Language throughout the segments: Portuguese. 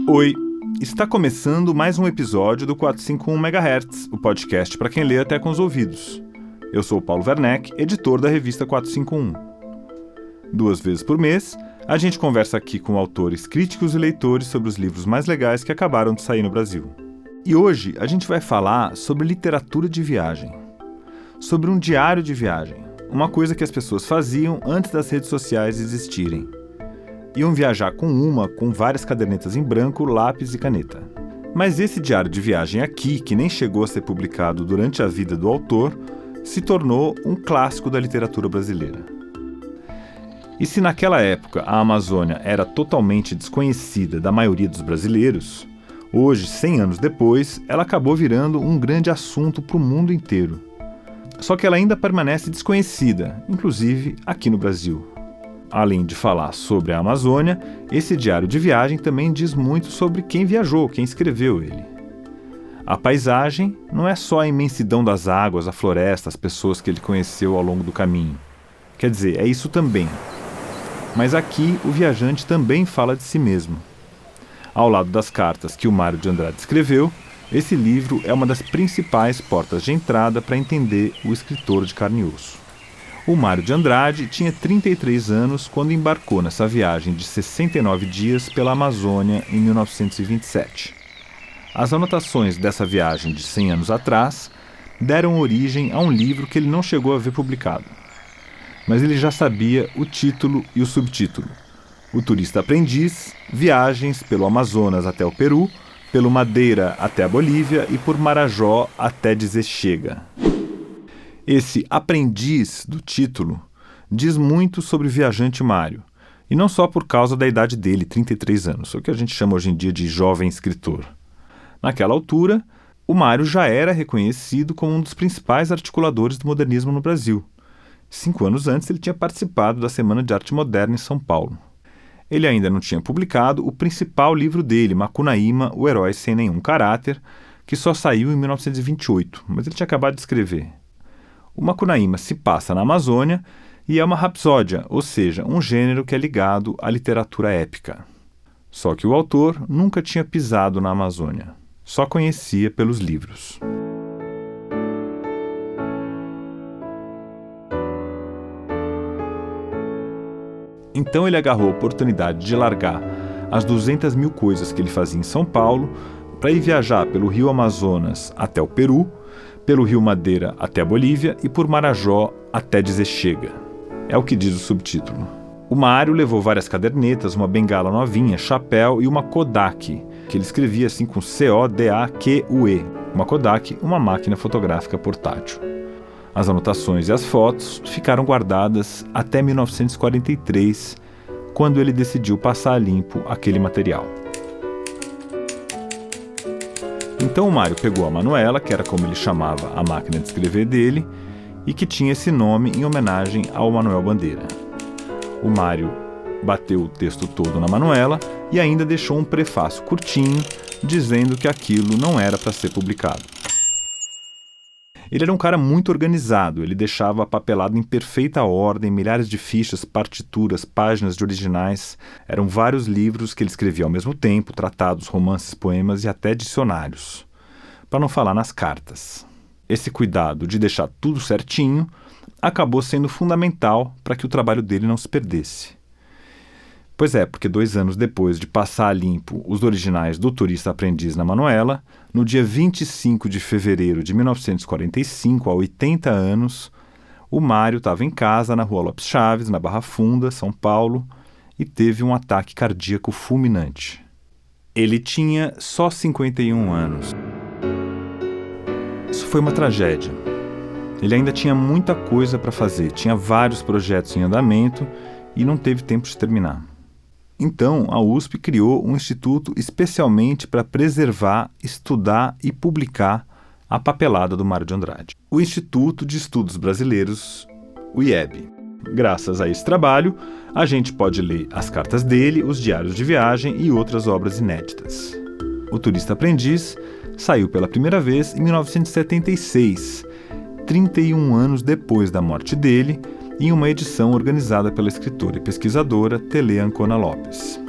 Oi, está começando mais um episódio do 451 MHz, o podcast para quem lê até com os ouvidos. Eu sou o Paulo Werneck, editor da revista 451. 2 vezes por mês, a gente conversa aqui com autores críticos e leitores sobre os livros mais legais que acabaram de sair no Brasil. E hoje a gente vai falar sobre literatura de viagem, sobre um diário de viagem, uma coisa que as pessoas faziam antes das redes sociais existirem. Iam viajar com várias cadernetas em branco, lápis e caneta. Mas esse diário de viagem aqui, que nem chegou a ser publicado durante a vida do autor, se tornou um clássico da literatura brasileira. E se naquela época a Amazônia era totalmente desconhecida da maioria dos brasileiros, hoje, 100 anos depois, ela acabou virando um grande assunto para o mundo inteiro. Só que ela ainda permanece desconhecida, inclusive aqui no Brasil. Além de falar sobre a Amazônia, esse diário de viagem também diz muito sobre quem viajou, quem escreveu ele. A paisagem não é só a imensidão das águas, a floresta, as pessoas que ele conheceu ao longo do caminho. Quer dizer, é isso também. Mas aqui o viajante também fala de si mesmo. Ao lado das cartas que o Mário de Andrade escreveu, esse livro é uma das principais portas de entrada para entender o escritor de carne e osso. O Mário de Andrade tinha 33 anos quando embarcou nessa viagem de 69 dias pela Amazônia em 1927. As anotações dessa viagem de 100 anos atrás deram origem a um livro que ele não chegou a ver publicado. Mas ele já sabia o título e o subtítulo: O Turista Aprendiz, Viagens pelo Amazonas até o Peru, pelo Madeira até a Bolívia e por Marajó até dizer chega. Esse aprendiz do título diz muito sobre o viajante Mário, e não só por causa da idade dele, 33 anos, o que a gente chama hoje em dia de jovem escritor. Naquela altura, o Mário já era reconhecido como um dos principais articuladores do modernismo no Brasil. 5 anos antes, ele tinha participado da Semana de Arte Moderna em São Paulo. Ele ainda não tinha publicado o principal livro dele, Macunaíma, O Herói Sem Nenhum Caráter, que só saiu em 1928, mas ele tinha acabado de escrever. O Macunaíma se passa na Amazônia e é uma rapsódia, ou seja, um gênero que é ligado à literatura épica. Só que o autor nunca tinha pisado na Amazônia, só conhecia pelos livros. Então ele agarrou a oportunidade de largar as 200 mil coisas que ele fazia em São Paulo para ir viajar pelo rio Amazonas até o Peru, pelo rio Madeira até a Bolívia e por Marajó até dizer chega. É o que diz o subtítulo. O Mário levou várias cadernetas, uma bengala novinha, chapéu e uma Kodak, que ele escrevia assim com C-O-D-A-Q-U-E. Uma Kodak, uma máquina fotográfica portátil. As anotações e as fotos ficaram guardadas até 1943, quando ele decidiu passar a limpo aquele material. Então o Mário pegou a Manuela, que era como ele chamava a máquina de escrever dele, e que tinha esse nome em homenagem ao Manuel Bandeira. O Mário bateu o texto todo na Manuela e ainda deixou um prefácio curtinho, dizendo que aquilo não era para ser publicado. Ele era um cara muito organizado, ele deixava papelado em perfeita ordem, milhares de fichas, partituras, páginas de originais. Eram vários livros que ele escrevia ao mesmo tempo, tratados, romances, poemas e até dicionários. Para não falar nas cartas. Esse cuidado de deixar tudo certinho acabou sendo fundamental para que o trabalho dele não se perdesse. Pois é, porque 2 anos depois de passar a limpo os originais do Turista Aprendiz na Manuela, no dia 25 de fevereiro de 1945, há 80 anos, o Mário estava em casa na Rua Lopes Chaves, na Barra Funda, São Paulo, e teve um ataque cardíaco fulminante. Ele tinha só 51 anos. Isso foi uma tragédia. Ele ainda tinha muita coisa para fazer, tinha vários projetos em andamento e não teve tempo de terminar. Então, a USP criou um instituto especialmente para preservar, estudar e publicar a papelada do Mário de Andrade. O Instituto de Estudos Brasileiros, o IEB. Graças a esse trabalho, a gente pode ler as cartas dele, os diários de viagem e outras obras inéditas. O Turista Aprendiz saiu pela primeira vez em 1976, 31 anos depois da morte dele, em uma edição organizada pela escritora e pesquisadora Telê Ancona Lopes.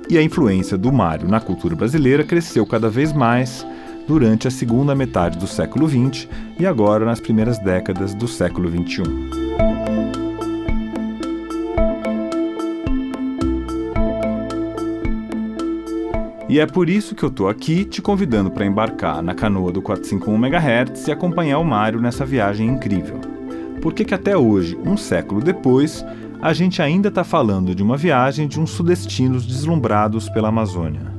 E a influência do Mário na cultura brasileira cresceu cada vez mais durante a segunda metade do século XX e agora nas primeiras décadas do século XXI. E é por isso que eu estou aqui te convidando para embarcar na canoa do 451 MHz e acompanhar o Mário nessa viagem incrível. Por que até hoje, um século depois, a gente ainda está falando de uma viagem de uns sudestinos deslumbrados pela Amazônia?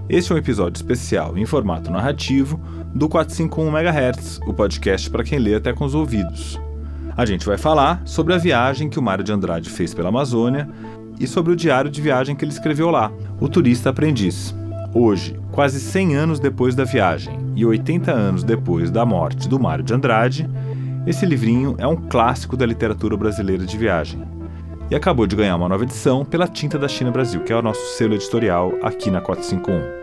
Este é um episódio especial em formato narrativo do 451 MHz, o podcast para quem lê até com os ouvidos. A gente vai falar sobre a viagem que o Mário de Andrade fez pela Amazônia e sobre o diário de viagem que ele escreveu lá, O Turista Aprendiz. Hoje, quase 100 anos depois da viagem e 80 anos depois da morte do Mário de Andrade, esse livrinho é um clássico da literatura brasileira de viagem. E acabou de ganhar uma nova edição pela Tinta da China Brasil, que é o nosso selo editorial aqui na 451.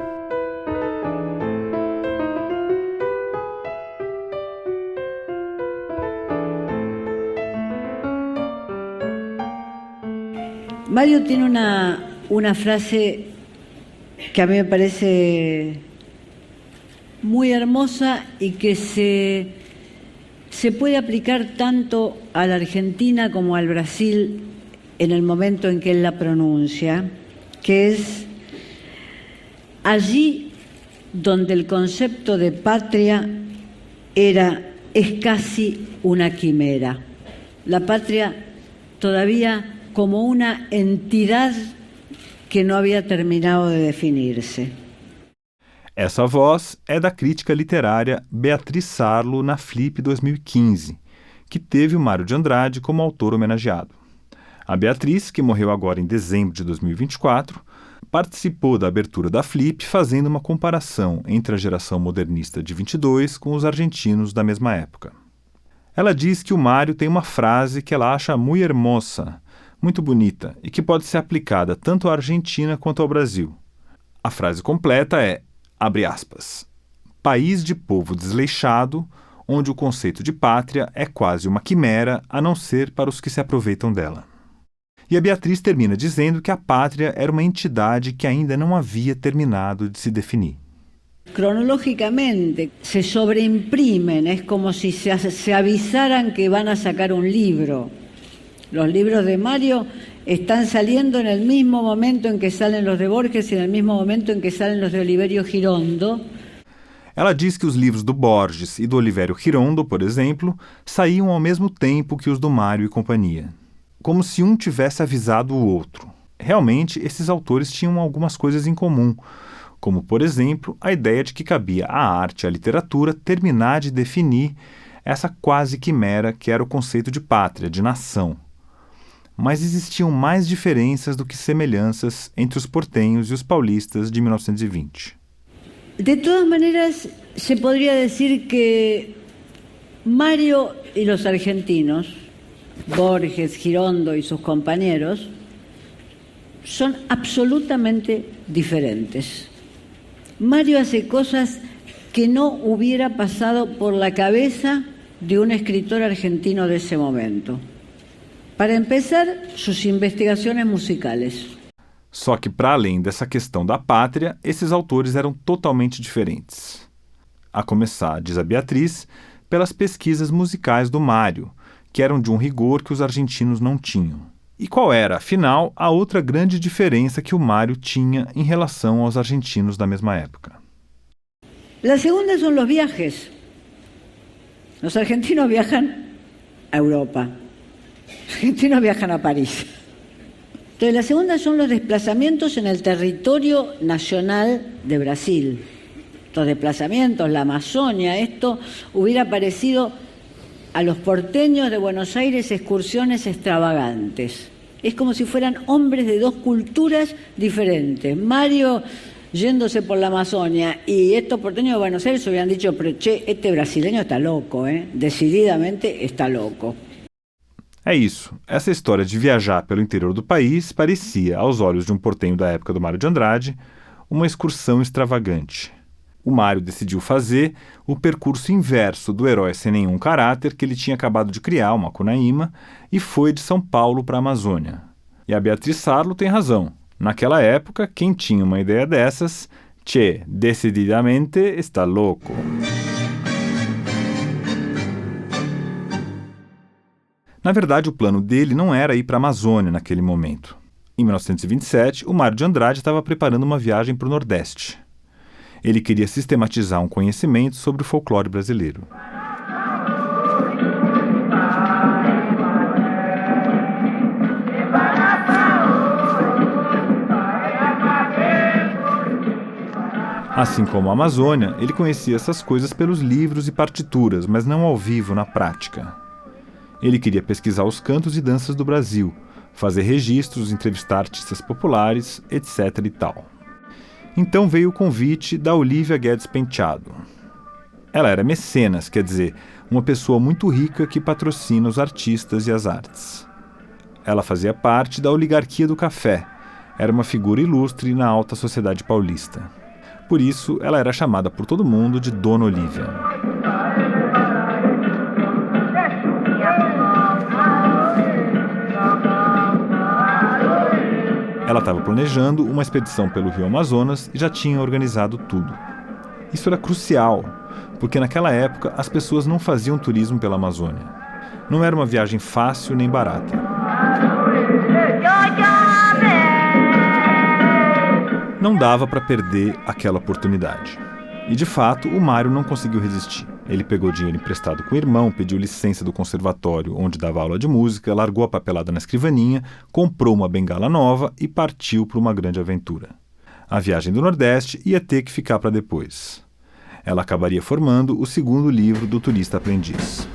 Mario tiene una frase que a mí me parece muy hermosa y que se puede aplicar tanto a la Argentina como al Brasil en el momento en que él la pronuncia, que es: allí donde el concepto de patria es casi una quimera. La patria todavía como una entidad que no había terminado de definirse. Essa voz é da crítica literária Beatriz Sarlo na Flip 2015, que teve o Mário de Andrade como autor homenageado. A Beatriz, que morreu agora em dezembro de 2024, participou da abertura da Flip fazendo uma comparação entre a geração modernista de 22 com os argentinos da mesma época. Ela diz que o Mário tem uma frase que ela acha muy hermosa, muito bonita, e que pode ser aplicada tanto à Argentina quanto ao Brasil. A frase completa é, abre aspas, país de povo desleixado, onde o conceito de pátria é quase uma quimera, a não ser para os que se aproveitam dela. E a Beatriz termina dizendo que a pátria era uma entidade que ainda não havia terminado de se definir. Cronológicamente se sobreimprimen, es como si se avisaran que van a sacar un libro. Los libros de Mario están saliendo en el mismo momento en que salen los de Borges y en el mismo momento en que salen los de Oliverio Girondo. Ela diz que os livros do Borges e do Oliverio Girondo, por exemplo, saíam ao mesmo tempo que os do Mário e companhia, como se um tivesse avisado o outro. Realmente, esses autores tinham algumas coisas em comum, como, por exemplo, a ideia de que cabia à arte e à literatura terminar de definir essa quase quimera que era o conceito de pátria, de nação. Mas existiam mais diferenças do que semelhanças entre os porteños e os paulistas de 1920. De todas maneras, se podría decir que Mario y los argentinos, Borges, Girondo y sus compañeros, son absolutamente diferentes. Mario hace cosas que no hubiera pasado por la cabeza de un escritor argentino de ese momento. Para empezar, sus investigaciones musicales. Só que, para além dessa questão da pátria, esses autores eram totalmente diferentes. A começar, diz a Beatriz, pelas pesquisas musicais do Mário, que eram de um rigor que os argentinos não tinham. E qual era, afinal, a outra grande diferença que o Mário tinha em relação aos argentinos da mesma época? La segunda son los viajes. Los argentinos viajan a Europa. Los argentinos viajan a París. Entonces, la segunda son los desplazamientos en el territorio nacional de Brasil. Los desplazamientos, la Amazonia, esto hubiera parecido a los porteños de Buenos Aires excursiones extravagantes. Es como si fueran hombres de dos culturas diferentes. Mario yéndose por la Amazonia y estos porteños de Buenos Aires hubieran dicho, pero che, este brasileño está loco, decididamente está loco. É isso. Essa história de viajar pelo interior do país parecia, aos olhos de um portenho da época do Mário de Andrade, uma excursão extravagante. o Mário decidiu fazer o percurso inverso do herói sem nenhum caráter que ele tinha acabado de criar, o Macunaíma, e foi de São Paulo para a Amazônia. E a Beatriz Sarlo tem razão. Naquela época, quem tinha uma ideia dessas, decididamente está louco. Na verdade, o plano dele não era ir para a Amazônia naquele momento. Em 1927, o Mário de Andrade estava preparando uma viagem para o Nordeste. Ele queria sistematizar um conhecimento sobre o folclore brasileiro. Assim como a Amazônia, ele conhecia essas coisas pelos livros e partituras, mas não ao vivo, na prática. Ele queria pesquisar os cantos e danças do Brasil, fazer registros, entrevistar artistas populares, etc. e tal. Então veio o convite da Olívia Guedes Penteado. Ela era mecenas, quer dizer, uma pessoa muito rica que patrocina os artistas e as artes. Ela fazia parte da oligarquia do café, era uma figura ilustre na alta sociedade paulista. Por isso, ela era chamada por todo mundo de Dona Olívia. Ela estava planejando uma expedição pelo Rio Amazonas e já tinha organizado tudo. Isso era crucial, porque naquela época as pessoas não faziam turismo pela Amazônia. Não era uma viagem fácil nem barata. Não dava para perder aquela oportunidade. E de fato, o Mário não conseguiu resistir. Ele pegou dinheiro emprestado com o irmão, pediu licença do conservatório onde dava aula de música, largou a papelada na escrivaninha, comprou uma bengala nova e partiu para uma grande aventura. A viagem do Nordeste ia ter que ficar para depois. Ela acabaria formando o segundo livro do Turista Aprendiz.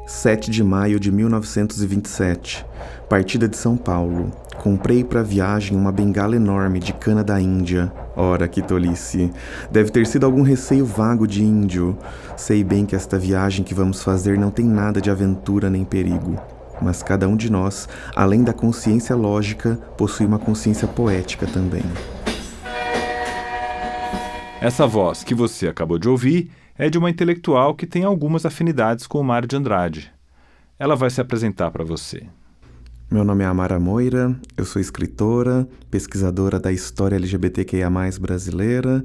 7 de maio de 1927, partida de São Paulo. Comprei para a viagem uma bengala enorme de cana da Índia. Ora, que tolice. Deve ter sido algum receio vago de índio. Sei bem que esta viagem que vamos fazer não tem nada de aventura nem perigo. Mas cada um de nós, além da consciência lógica, possui uma consciência poética também. Essa voz que você acabou de ouvir é de uma intelectual que tem algumas afinidades com o Mário de Andrade. Ela vai se apresentar para você. Meu nome é Amara Moira, eu sou escritora, pesquisadora da história LGBTQIA+ brasileira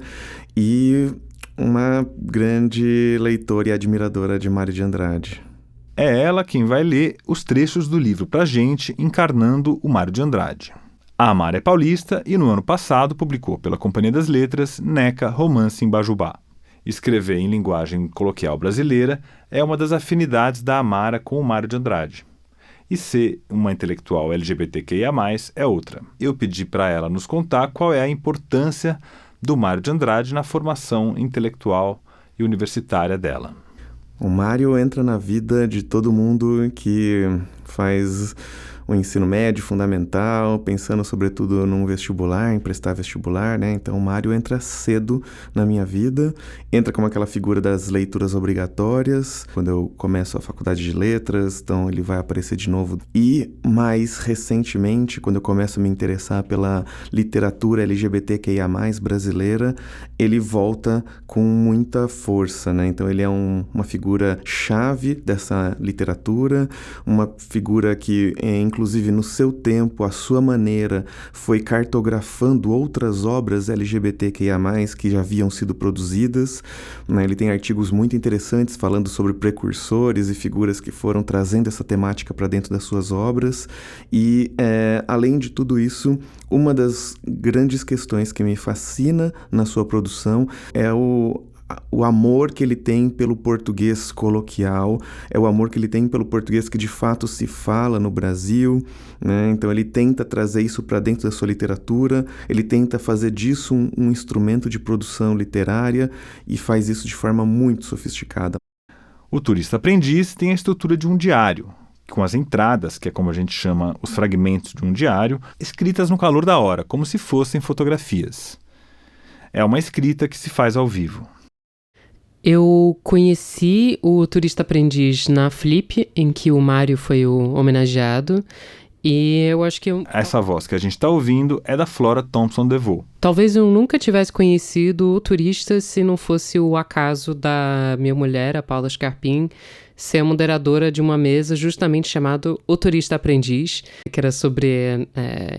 e uma grande leitora e admiradora de Mário de Andrade. É ela quem vai ler os trechos do livro pra gente, encarnando o Mário de Andrade. A Amara é paulista e no ano passado publicou pela Companhia das Letras Neca, Romance em Bajubá. Escrever em linguagem coloquial brasileira é uma das afinidades da Amara com o Mário de Andrade. E ser uma intelectual LGBTQIA+, é outra. Eu pedi para ela nos contar qual é a importância do Mário de Andrade na formação intelectual e universitária dela. O Mário entra na vida de todo mundo que faz o ensino médio fundamental, pensando sobretudo num vestibular, em prestar vestibular, né? Então o Mário entra cedo na minha vida, entra como aquela figura das leituras obrigatórias, quando eu começo a faculdade de letras, então ele vai aparecer de novo. E mais recentemente, quando eu começo a me interessar pela literatura LGBTQIA+ brasileira, ele volta com muita força, né? Então ele é uma figura chave dessa literatura, uma figura que inclusive no seu tempo, à sua maneira, foi cartografando outras obras LGBTQIA+, que já haviam sido produzidas, né? Ele tem artigos muito interessantes falando sobre precursores e figuras que foram trazendo essa temática para dentro das suas obras. E, além de tudo isso, uma das grandes questões que me fascina na sua produção é o amor que ele tem pelo português coloquial, é o amor que ele tem pelo português que de fato se fala no Brasil, né? Então ele tenta trazer isso para dentro da sua literatura, ele tenta fazer disso um instrumento de produção literária e faz isso de forma muito sofisticada. O Turista Aprendiz tem a estrutura de um diário, com as entradas, que é como a gente chama os fragmentos de um diário, escritas no calor da hora, como se fossem fotografias. É uma escrita que se faz ao vivo. Eu conheci o Turista Aprendiz na Flip, em que o Mário foi o homenageado, e eu acho que Essa voz que a gente está ouvindo é da Flora Thompson DeVoe. talvez eu nunca tivesse conhecido o Turista se não fosse o acaso da minha mulher, a Paula Scarpim, ser a moderadora de uma mesa justamente chamado O Turista Aprendiz, que era sobre,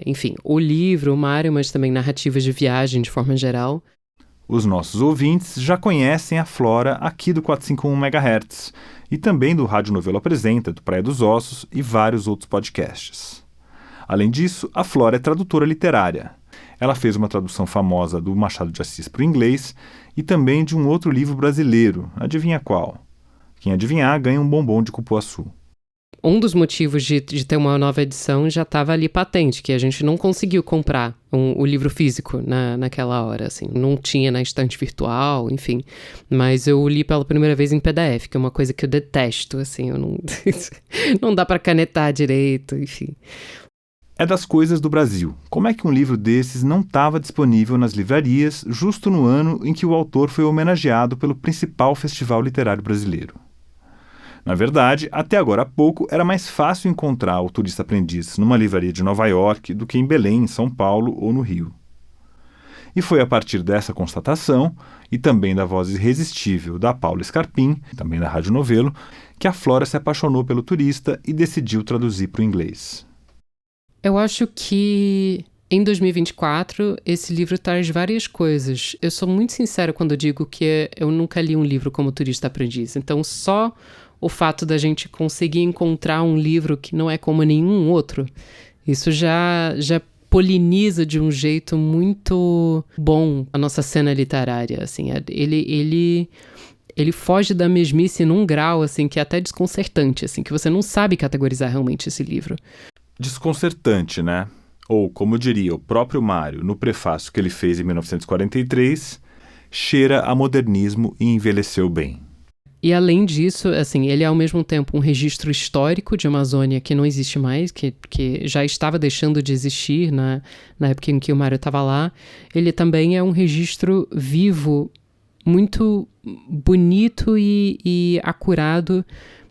enfim, o livro, o Mário, mas também narrativas de viagem de forma geral. Os nossos ouvintes já conhecem a Flora aqui do 451 MHz e também do Rádio Novelo Apresenta, do Praia dos Ossos e vários outros podcasts. Além disso, a Flora é tradutora literária. Ela fez uma tradução famosa do Machado de Assis para o inglês e também de um outro livro brasileiro, adivinha qual? Quem adivinhar ganha um bombom de cupuaçu. Um dos motivos de ter uma nova edição já estava ali patente, que a gente não conseguiu comprar o livro físico naquela hora, assim. Não tinha na estante virtual, enfim. Mas eu li pela primeira vez em PDF, que é uma coisa que eu detesto, assim. Eu não, não dá para canetar direito, enfim. É das coisas do Brasil. Como é que um livro desses não estava disponível nas livrarias justo no ano em que o autor foi homenageado pelo principal festival literário brasileiro? Na verdade, até agora há pouco, era mais fácil encontrar o Turista Aprendiz numa livraria de Nova York do que em Belém, em São Paulo ou no Rio. E foi a partir dessa constatação, e também da voz irresistível da Paula Scarpim, também da Rádio Novelo, que a Flora se apaixonou pelo Turista e decidiu traduzir para o inglês. Eu acho que em 2024 esse livro traz várias coisas. Eu sou muito sincera quando eu digo que eu nunca li um livro como Turista Aprendiz. Então só o fato da gente conseguir encontrar um livro que não é como nenhum outro, isso já poliniza de um jeito muito bom a nossa cena literária, assim. Ele foge da mesmice num grau, assim, que é até desconcertante, assim, que você não sabe categorizar realmente esse livro. Desconcertante, né? Ou, como diria o próprio Mário no prefácio que ele fez em 1943, cheira a modernismo e envelheceu bem. E além disso, assim, ele é ao mesmo tempo um registro histórico de Amazônia que não existe mais, que já estava deixando de existir na época em que o Mário estava lá. Ele também é um registro vivo, muito bonito e acurado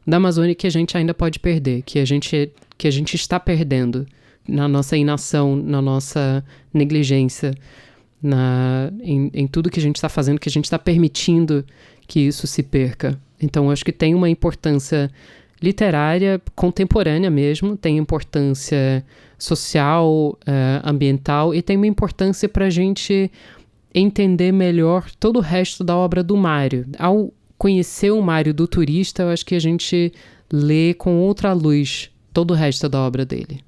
da Amazônia que a gente ainda pode perder, que a gente está perdendo na nossa inação, na nossa negligência, em tudo que a gente está fazendo, que a gente está permitindo que isso se perca. Então, acho que tem uma importância literária, contemporânea mesmo, tem importância social, ambiental, e tem uma importância para a gente entender melhor todo o resto da obra do Mário. Ao conhecer o Mário do Turista, eu acho que a gente lê com outra luz todo o resto da obra dele.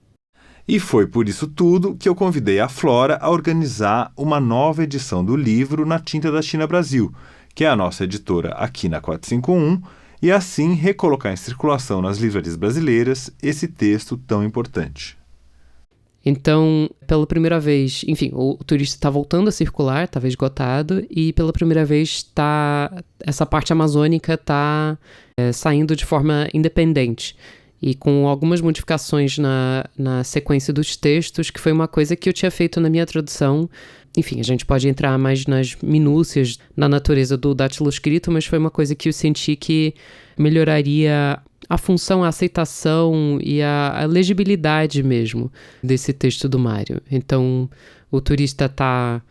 E foi por isso tudo que eu convidei a Flora a organizar uma nova edição do livro na Tinta da China Brasil, que é a nossa editora aqui na 451, e assim recolocar em circulação nas livrarias brasileiras esse texto tão importante. Então, pela primeira vez, enfim, o Turista está voltando a circular, estava esgotado, e pela primeira vez essa parte amazônica está saindo de forma independente. E com algumas modificações na sequência dos textos, que foi uma coisa que eu tinha feito na minha tradução. Enfim, a gente pode entrar mais nas minúcias na natureza do dátiloscrito, mas foi uma coisa que eu senti que melhoraria a função, a aceitação e a legibilidade mesmo desse texto do Mário. Então, o Turista tá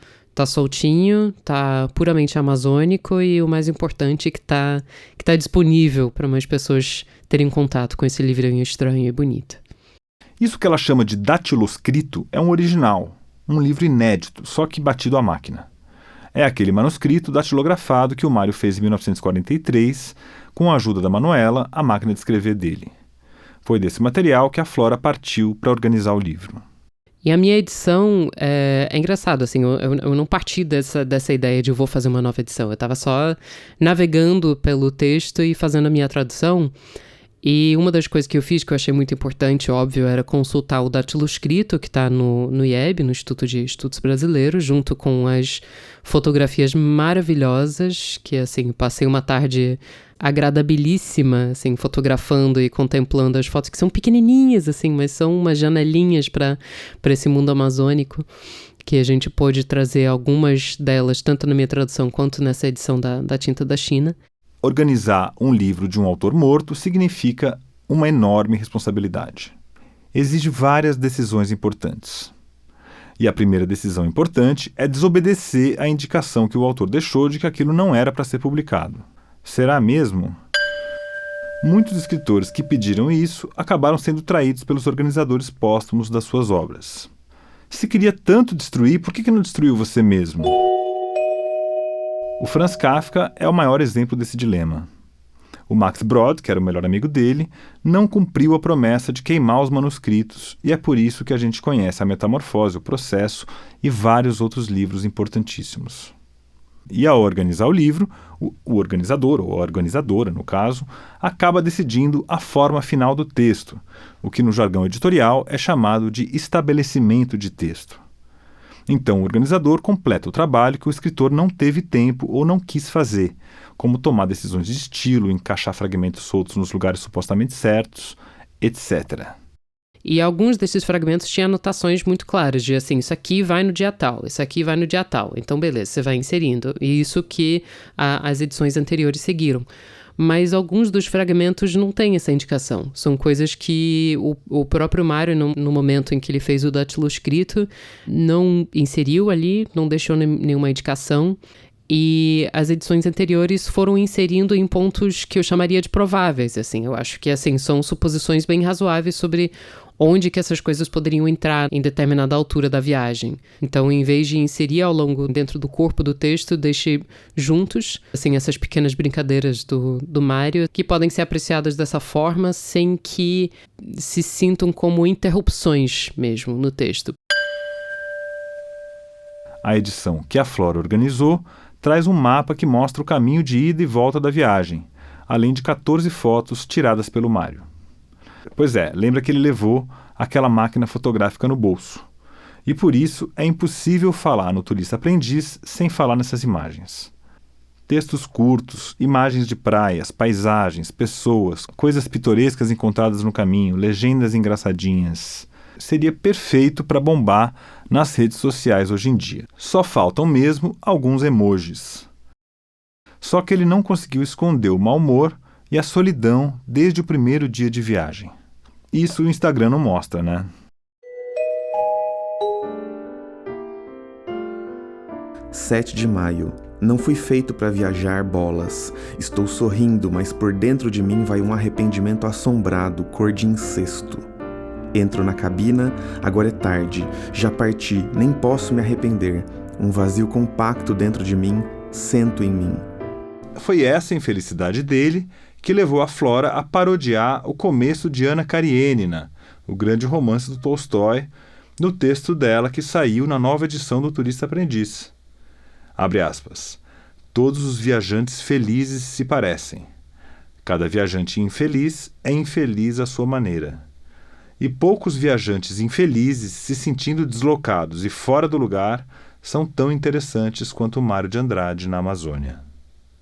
soltinho, tá puramente amazônico e o mais importante é que tá disponível para mais pessoas terem contato com esse livrinho estranho e bonito. Isso que ela chama de dátiloscrito é um original, um livro inédito, só que batido à máquina. É aquele manuscrito datilografado que o Mário fez em 1943, com a ajuda da Manuela, a máquina de escrever dele. Foi desse material que a Flora partiu para organizar o livro. E a minha edição é engraçado, assim, eu não parti dessa ideia de eu vou fazer uma nova edição. Eu estava só navegando pelo texto e fazendo a minha tradução. E uma das coisas que eu fiz, que eu achei muito importante, óbvio, era consultar o dátiloscrito, que está no IEB, no Instituto de Estudos Brasileiros, junto com as fotografias maravilhosas, que, assim, passei uma tarde agradabilíssima, assim, fotografando e contemplando as fotos, que são pequenininhas, assim, mas são umas janelinhas para esse mundo amazônico, que a gente pôde trazer algumas delas, tanto na minha tradução quanto nessa edição da Tinta da China. organizar um livro de um autor morto significa uma enorme responsabilidade. Exige várias decisões importantes. E a primeira decisão importante é desobedecer à indicação que o autor deixou de que aquilo não era para ser publicado. Será mesmo? Muitos escritores que pediram isso acabaram sendo traídos pelos organizadores póstumos das suas obras. Se queria tanto destruir, por que não destruiu você mesmo? O Franz Kafka é o maior exemplo desse dilema. O Max Brod, que era o melhor amigo dele, não cumpriu a promessa de queimar os manuscritos, e é por isso que a gente conhece a Metamorfose, o Processo e vários outros livros importantíssimos. E ao organizar o livro, o organizador, ou a organizadora, no caso, acaba decidindo a forma final do texto, o que no jargão editorial é chamado de estabelecimento de texto. Então o organizador completa o trabalho que o escritor não teve tempo ou não quis fazer, como tomar decisões de estilo, encaixar fragmentos soltos nos lugares supostamente certos, etc. E alguns desses fragmentos tinham anotações muito claras de assim, isso aqui vai no dia tal, isso aqui vai no dia tal. Então, beleza, você vai inserindo. E isso que as edições anteriores seguiram. Mas alguns dos fragmentos não têm essa indicação. São coisas que o próprio Mário, no momento em que ele fez o Dutch escrito, não inseriu ali, não deixou nenhuma indicação. E as edições anteriores foram inserindo em pontos que eu chamaria de prováveis. Assim, eu acho que assim, são suposições bem razoáveis sobre onde que essas coisas poderiam entrar em determinada altura da viagem. Então, em vez de inserir ao longo dentro do corpo do texto, deixei juntos, assim, essas pequenas brincadeiras do Mário, que podem ser apreciadas dessa forma, sem que se sintam como interrupções mesmo no texto. A edição que a Flora organizou traz um mapa que mostra o caminho de ida e volta da viagem, além de 14 fotos tiradas pelo Mário. Pois é, lembra que ele levou aquela máquina fotográfica no bolso. E por isso é impossível falar no Turista Aprendiz sem falar nessas imagens. Textos curtos, imagens de praias, paisagens, pessoas, coisas pitorescas encontradas no caminho, legendas engraçadinhas. Seria perfeito para bombar nas redes sociais hoje em dia. Só faltam mesmo alguns emojis. Só que ele não conseguiu esconder o mau humor e a solidão desde o primeiro dia de viagem. Isso o Instagram não mostra, né? (7 de maio). Não fui feito para viajar, bolas. Estou sorrindo, mas por dentro de mim vai um arrependimento assombrado, cor de incesto. Entro na cabina, agora é tarde. Já parti, nem posso me arrepender. Um vazio compacto dentro de mim, sento em mim. Foi essa infelicidade dele que levou a Flora a parodiar o começo de Ana Karenina, o grande romance do Tolstói, no texto dela que saiu na nova edição do Turista Aprendiz. Abre aspas. Todos os viajantes felizes se parecem. Cada viajante infeliz é infeliz à sua maneira. E poucos viajantes infelizes, se sentindo deslocados e fora do lugar, são tão interessantes quanto o Mário de Andrade na Amazônia.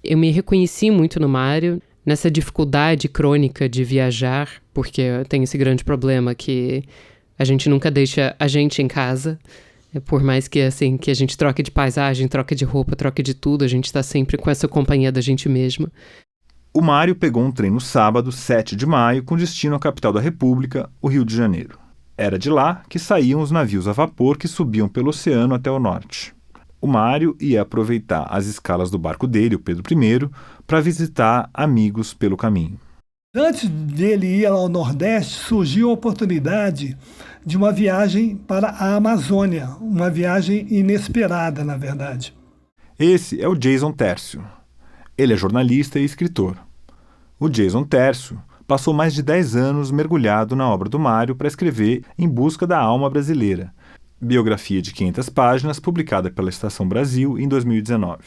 Eu me reconheci muito no Mário, nessa dificuldade crônica de viajar, porque tem esse grande problema que a gente nunca deixa a gente em casa. Por mais que, assim, que a gente troque de paisagem, troque de roupa, troque de tudo, a gente está sempre com essa companhia da gente mesma. O Mário pegou um trem no sábado, 7 de maio, com destino à capital da República, o Rio de Janeiro. Era de lá que saíam os navios a vapor que subiam pelo oceano até o norte. O Mário ia aproveitar as escalas do barco dele, o Pedro I, para visitar amigos pelo caminho. Antes dele ir ao Nordeste, surgiu a oportunidade de uma viagem para a Amazônia, uma viagem inesperada, na verdade. Esse é o Jason Tércio. Ele é jornalista e escritor. O Jason Tércio passou mais de 10 anos mergulhado na obra do Mário para escrever Em Busca da Alma Brasileira, biografia de 500 páginas publicada pela Estação Brasil em 2019.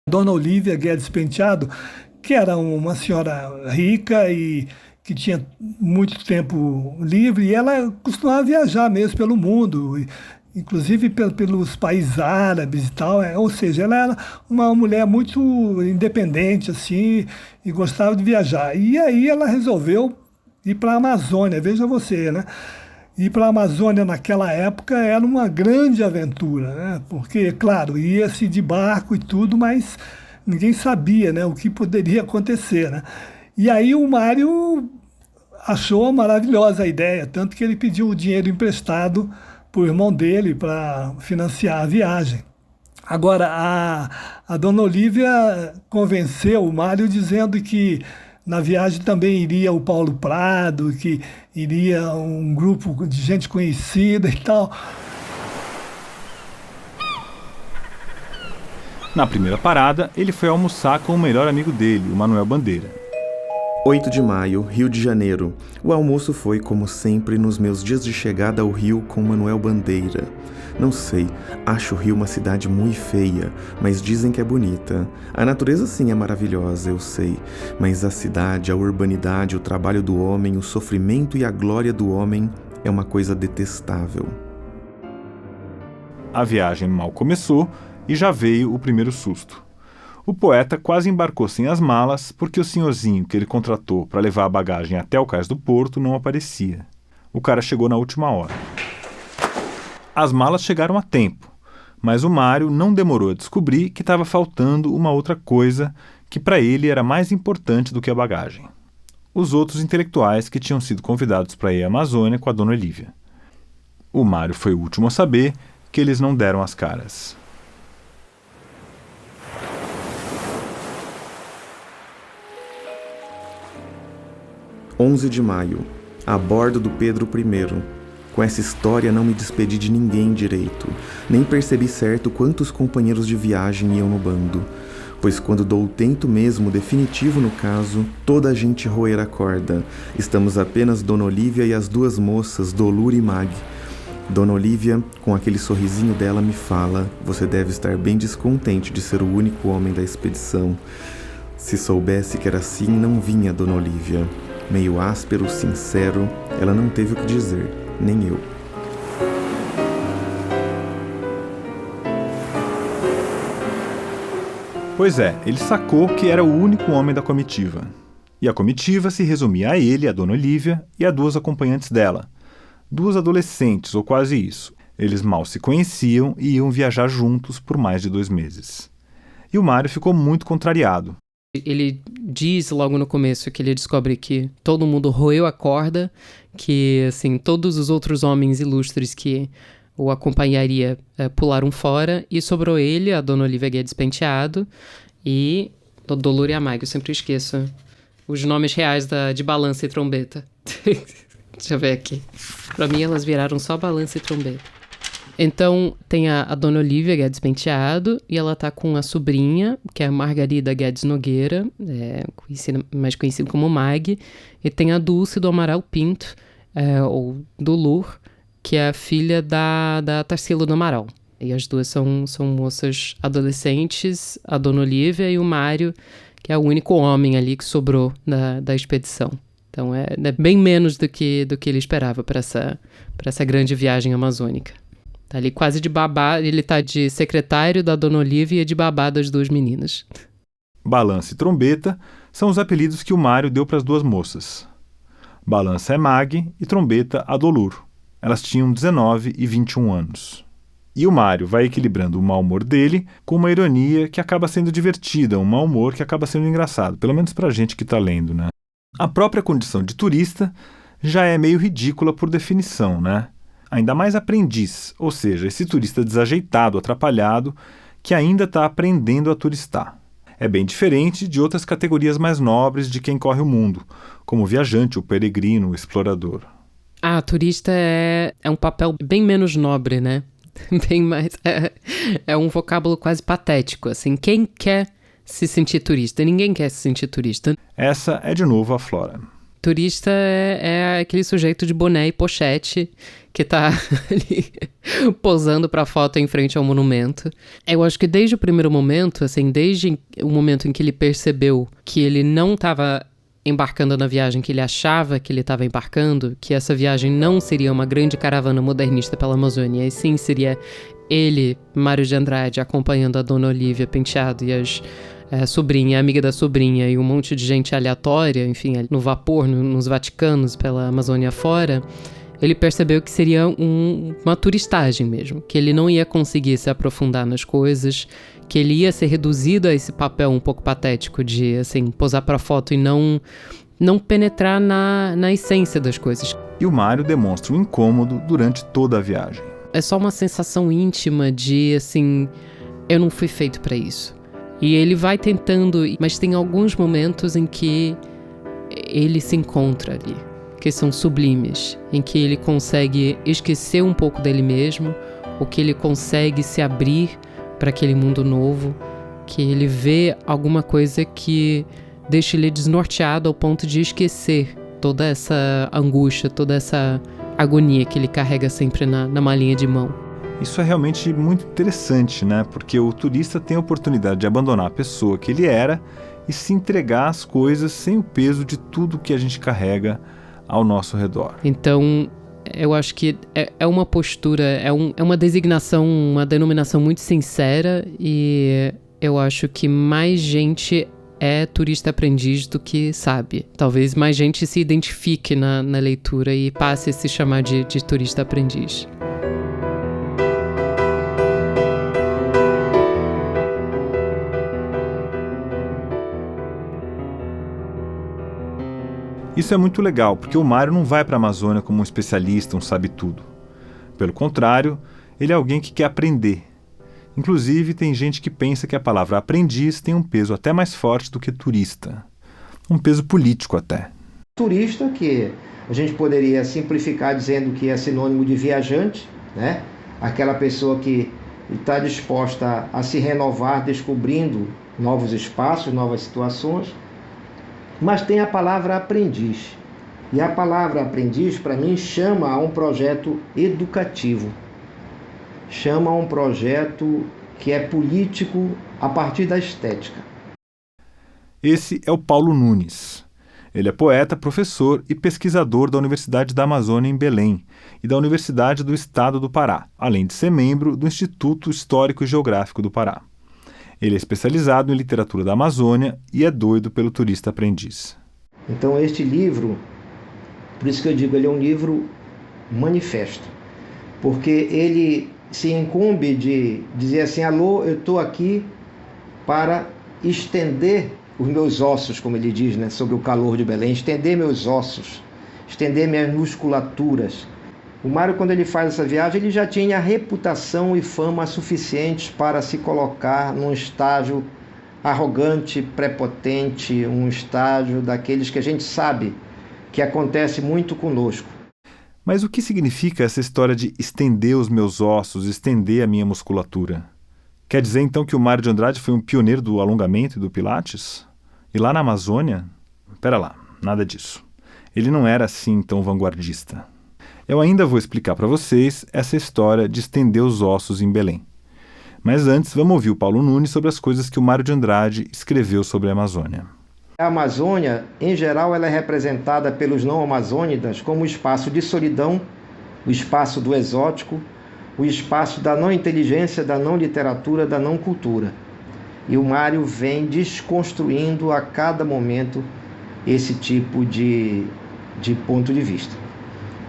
Dona Olívia Guedes Penteado, que era uma senhora rica e que tinha muito tempo livre, e ela costumava viajar mesmo pelo mundo, inclusive pelos países árabes e tal, ou seja, ela era uma mulher muito independente, assim, e gostava de viajar. E aí ela resolveu ir para a Amazônia, veja você, né? Ir para a Amazônia naquela época era uma grande aventura, né? Porque, claro, ia-se de barco e tudo, mas ninguém sabia, né, o que poderia acontecer, né? E aí o Mário achou maravilhosa a ideia, tanto que ele pediu o dinheiro emprestado para o irmão dele para financiar a viagem. Agora, a dona Olívia convenceu o Mário dizendo que na viagem também iria o Paulo Prado, que iria um grupo de gente conhecida e tal. Na primeira parada, ele foi almoçar com o melhor amigo dele, o Manuel Bandeira. 8 de maio, Rio de Janeiro. O almoço foi, como sempre, nos meus dias de chegada ao Rio com Manuel Bandeira. Não sei, acho o Rio uma cidade muito feia, mas dizem que é bonita. A natureza sim é maravilhosa, eu sei, mas a cidade, a urbanidade, o trabalho do homem, o sofrimento e a glória do homem é uma coisa detestável. A viagem mal começou e já veio o primeiro susto. O poeta quase embarcou sem as malas porque o senhorzinho que ele contratou para levar a bagagem até o cais do porto não aparecia. O cara chegou na última hora. As malas chegaram a tempo, mas o Mário não demorou a descobrir que estava faltando uma outra coisa que para ele era mais importante do que a bagagem. Os outros intelectuais que tinham sido convidados para ir à Amazônia com a dona Olívia. O Mário foi o último a saber que eles não deram as caras. – 11 de maio, a bordo do Pedro I. Com essa história não me despedi de ninguém direito, nem percebi certo quantos companheiros de viagem iam no bando, pois quando dou o tento mesmo definitivo no caso, toda a gente roer a corda. Estamos apenas Dona Olívia e as duas moças, Dolur e Mag. Dona Olívia, com aquele sorrisinho dela, me fala: você deve estar bem descontente de ser o único homem da expedição. Se soubesse que era assim, não vinha Dona Olívia. Meio áspero, sincero, ela não teve o que dizer, nem eu. Pois é, ele sacou que era o único homem da comitiva. E a comitiva se resumia a ele, a dona Olívia e a duas acompanhantes dela. 2 adolescentes, ou quase isso. Eles mal se conheciam e iam viajar juntos por mais de 2 meses. E o Mário ficou muito contrariado. Ele diz logo no começo que ele descobre que todo mundo roeu a corda, que assim, todos os outros homens ilustres que o acompanharia pularam fora, e sobrou ele, a dona Olívia Guedes Penteado e Dolor e Amag. Eu sempre esqueço os nomes reais de Balança e Trombeta. Deixa eu ver aqui. Pra mim elas viraram só Balança e Trombeta. Então, tem a dona Olívia Guedes Penteado, e ela tá com a sobrinha, que é a Margarida Guedes Nogueira, mais conhecida como Mag, e tem a Dulce do Amaral Pinto, ou Dolur, que é a filha da Tarsila do Amaral. E as duas são moças adolescentes, a dona Olívia e o Mário, que é o único homem ali que sobrou da expedição. Então, é bem menos do que ele esperava para essa grande viagem amazônica. Tá ali quase de babá, ele tá de secretário da dona Olívia e de babá das 2 meninas. Balança e Trombeta são os apelidos que o Mário deu para as 2 moças. Balança é Mag e Trombeta a Dolur. Elas tinham 19 e 21 anos. E o Mário vai equilibrando o mau humor dele com uma ironia que acaba sendo divertida, um mau humor que acaba sendo engraçado, pelo menos pra gente que tá lendo, né? A própria condição de turista já é meio ridícula por definição, né? Ainda mais aprendiz, ou seja, esse turista desajeitado, atrapalhado, que ainda está aprendendo a turistar. É bem diferente de outras categorias mais nobres de quem corre o mundo, como o viajante, o peregrino, o explorador. Turista é um papel bem menos nobre, né? Bem mais... É um vocábulo quase patético, assim. Quem quer se sentir turista? Ninguém quer se sentir turista. Essa é de novo a Flora. Turista é aquele sujeito de boné e pochete que tá ali posando pra foto em frente ao monumento. Eu acho que desde o primeiro momento, assim, desde o momento em que ele percebeu que ele não estava embarcando na viagem que ele achava que ele estava embarcando, que essa viagem não seria uma grande caravana modernista pela Amazônia, e sim seria ele, Mário de Andrade, acompanhando a dona Olívia Penteado e a sobrinha, a amiga da sobrinha e um monte de gente aleatória, enfim, no vapor, nos Vaticanos, pela Amazônia fora, ele percebeu que seria uma turistagem mesmo, que ele não ia conseguir se aprofundar nas coisas, que ele ia ser reduzido a esse papel um pouco patético de, assim, posar para foto e não penetrar na essência das coisas. E o Mário demonstra um incômodo durante toda a viagem. É só uma sensação íntima de, assim, eu não fui feito para isso. E ele vai tentando, mas tem alguns momentos em que ele se encontra ali, que são sublimes, em que ele consegue esquecer um pouco dele mesmo, ou que ele consegue se abrir para aquele mundo novo, que ele vê alguma coisa que deixa ele desnorteado ao ponto de esquecer toda essa angústia, toda essa agonia que ele carrega sempre na malinha de mão. Isso é realmente muito interessante, né? Porque o turista tem a oportunidade de abandonar a pessoa que ele era e se entregar às coisas sem o peso de tudo que a gente carrega ao nosso redor. Então, eu acho que é uma postura, é uma designação, uma denominação muito sincera, e eu acho que mais gente é turista aprendiz do que sabe. Talvez mais gente se identifique na leitura e passe a se chamar de turista aprendiz. Isso é muito legal, porque o Mário não vai para a Amazônia como um especialista, um sabe-tudo. Pelo contrário, ele é alguém que quer aprender. Inclusive, tem gente que pensa que a palavra aprendiz tem um peso até mais forte do que turista. Um peso político até. Turista, que a gente poderia simplificar dizendo que é sinônimo de viajante, né? Aquela pessoa que está disposta a se renovar, descobrindo novos espaços, novas situações. Mas tem a palavra aprendiz. E a palavra aprendiz, para mim, chama a um projeto educativo. Chama a um projeto que é político a partir da estética. Esse é o Paulo Nunes. Ele é poeta, professor e pesquisador da Universidade da Amazônia em Belém e da Universidade do Estado do Pará, além de ser membro do Instituto Histórico e Geográfico do Pará. Ele é especializado em literatura da Amazônia e é doido pelo turista aprendiz. Então este livro, por isso que eu digo, ele é um livro manifesto, porque ele se incumbe de dizer assim, alô, eu estou aqui para estender os meus ossos, como ele diz, né, sobre o calor de Belém, estender meus ossos, estender minhas musculaturas. O Mário, quando ele faz essa viagem, ele já tinha reputação e fama suficientes para se colocar num estágio arrogante, prepotente, um estágio daqueles que a gente sabe que acontece muito conosco. Mas o que significa essa história de estender os meus ossos, estender a minha musculatura? Quer dizer então que o Mário de Andrade foi um pioneiro do alongamento e do pilates? E lá na Amazônia? Pera lá, nada disso. Ele não era assim tão vanguardista. Eu ainda vou explicar para vocês essa história de estender os ossos em Belém. Mas antes, vamos ouvir o Paulo Nunes sobre as coisas que o Mário de Andrade escreveu sobre a Amazônia. A Amazônia, em geral, ela é representada pelos não-amazônidas como o espaço de solidão, o espaço do exótico, o espaço da não-inteligência, da não-literatura, da não-cultura. E o Mário vem desconstruindo a cada momento esse tipo de ponto de vista,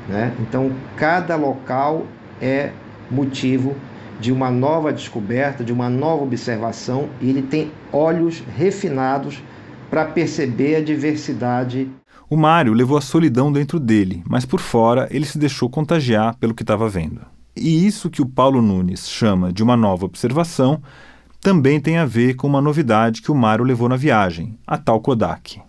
né? Então, cada local é motivo de uma nova descoberta, de uma nova observação, e ele tem olhos refinados para perceber a diversidade. O Mário levou a solidão dentro dele, mas por fora ele se deixou contagiar pelo que estava vendo. E isso que o Paulo Nunes chama de uma nova observação também tem a ver com uma novidade que o Mário levou na viagem, a tal Kodak.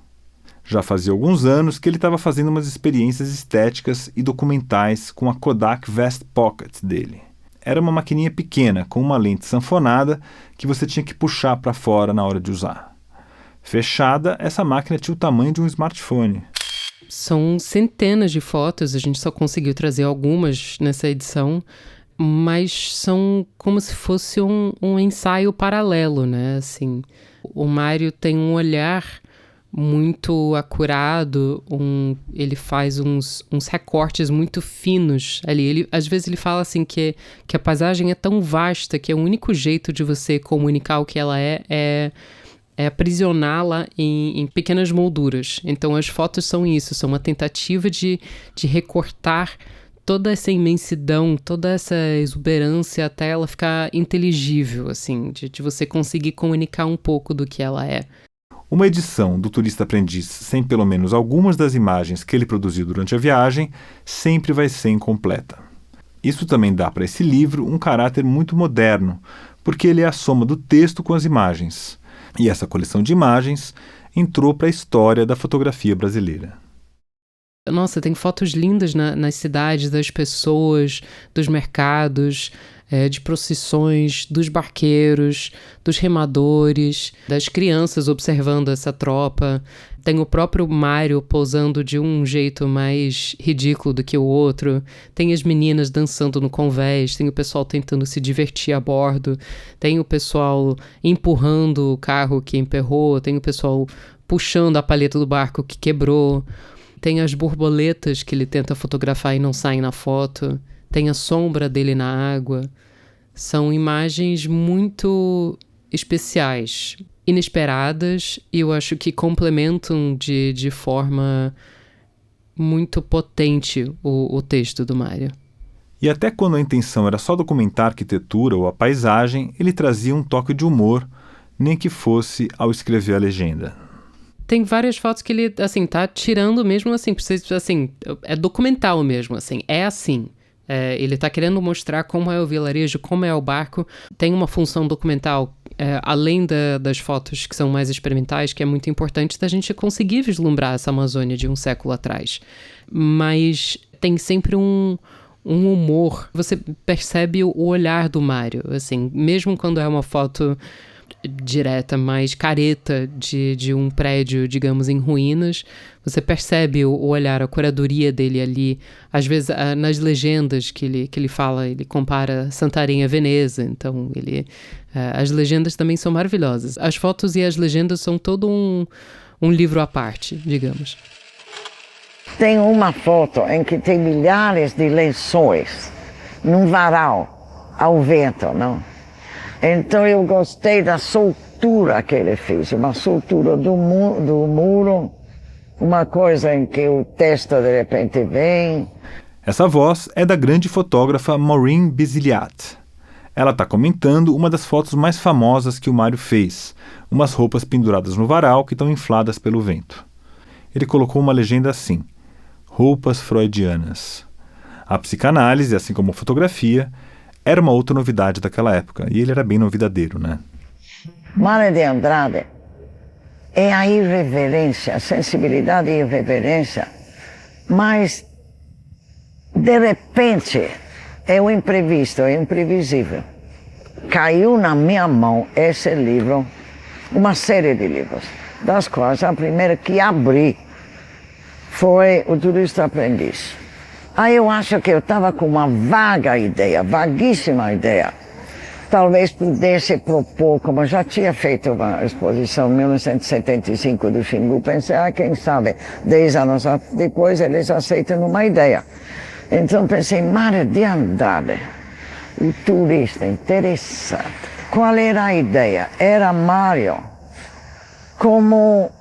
Já fazia alguns anos que ele estava fazendo umas experiências estéticas e documentais com a Kodak Vest Pocket dele. Era uma maquininha pequena com uma lente sanfonada que você tinha que puxar para fora na hora de usar. Fechada, essa máquina tinha o tamanho de um smartphone. São centenas de fotos, a gente só conseguiu trazer algumas nessa edição, mas são como se fosse um ensaio paralelo, né? Assim, o Mário tem um olhar muito acurado, ele faz uns recortes muito finos ali. Às vezes ele fala assim que a paisagem é tão vasta que o único jeito de você comunicar o que ela é aprisioná-la em pequenas molduras. Então as fotos são isso, são uma tentativa de recortar toda essa imensidão, toda essa exuberância até ela ficar inteligível, assim, de você conseguir comunicar um pouco do que ela é. Uma edição do Turista Aprendiz sem pelo menos algumas das imagens que ele produziu durante a viagem sempre vai ser incompleta. Isso também dá para esse livro um caráter muito moderno, porque ele é a soma do texto com as imagens. E essa coleção de imagens entrou para a história da fotografia brasileira. Nossa, tem fotos lindas nas cidades, das pessoas, dos mercados, de procissões, dos barqueiros, dos remadores, das crianças observando essa tropa. Tem o próprio Mário posando de um jeito mais ridículo do que o outro. Tem as meninas dançando no convés, tem o pessoal tentando se divertir a bordo, tem o pessoal empurrando o carro que emperrou, tem o pessoal puxando a palheta do barco que quebrou. Tem as borboletas que ele tenta fotografar e não saem na foto. Tem a sombra dele na água. São imagens muito especiais, inesperadas, e eu acho que complementam de forma muito potente o texto do Mário. E até quando a intenção era só documentar a arquitetura ou a paisagem, ele trazia um toque de humor, nem que fosse ao escrever a legenda. Tem várias fotos que ele, assim, tá tirando mesmo, assim, é documental mesmo, assim, é assim. Ele tá querendo mostrar como é o vilarejo, como é o barco. Tem uma função documental, além das fotos que são mais experimentais, que é muito importante da gente conseguir vislumbrar essa Amazônia de um século atrás. Mas tem sempre um humor. Você percebe o olhar do Mário, assim, mesmo quando é uma foto direta, mais careta de um prédio, digamos, em ruínas, você percebe o olhar, a curadoria dele ali. Às vezes, nas legendas que ele fala, ele compara Santarém a Veneza, então as legendas também são maravilhosas. As fotos e as legendas são todo um livro à parte, digamos. Tem uma foto em que tem milhares de lençóis num varal, ao vento, não? Então eu gostei da soltura que ele fez, uma soltura do muro, uma coisa em que o texto de repente vem. Essa voz é da grande fotógrafa Maureen Basiliat. Ela está comentando uma das fotos mais famosas que o Mário fez, umas roupas penduradas no varal que estão infladas pelo vento. Ele colocou uma legenda assim: roupas freudianas. A psicanálise, assim como a fotografia, era uma outra novidade daquela época, e ele era bem novidadeiro, né? Mário de Andrade é a irreverência, a sensibilidade e irreverência, mas de repente é o imprevisto, é o imprevisível. Caiu na minha mão esse livro, uma série de livros, das quais a primeira que abri foi O Turista Aprendiz. Aí eu acho que eu estava com uma vaguíssima ideia. Talvez pudesse propor, como eu já tinha feito uma exposição em 1975 do Xingu, pensei, quem sabe, 10 anos depois eles aceitam uma ideia. Então pensei, Mário de Andrade, o turista interessante. Qual era a ideia? Era Mário como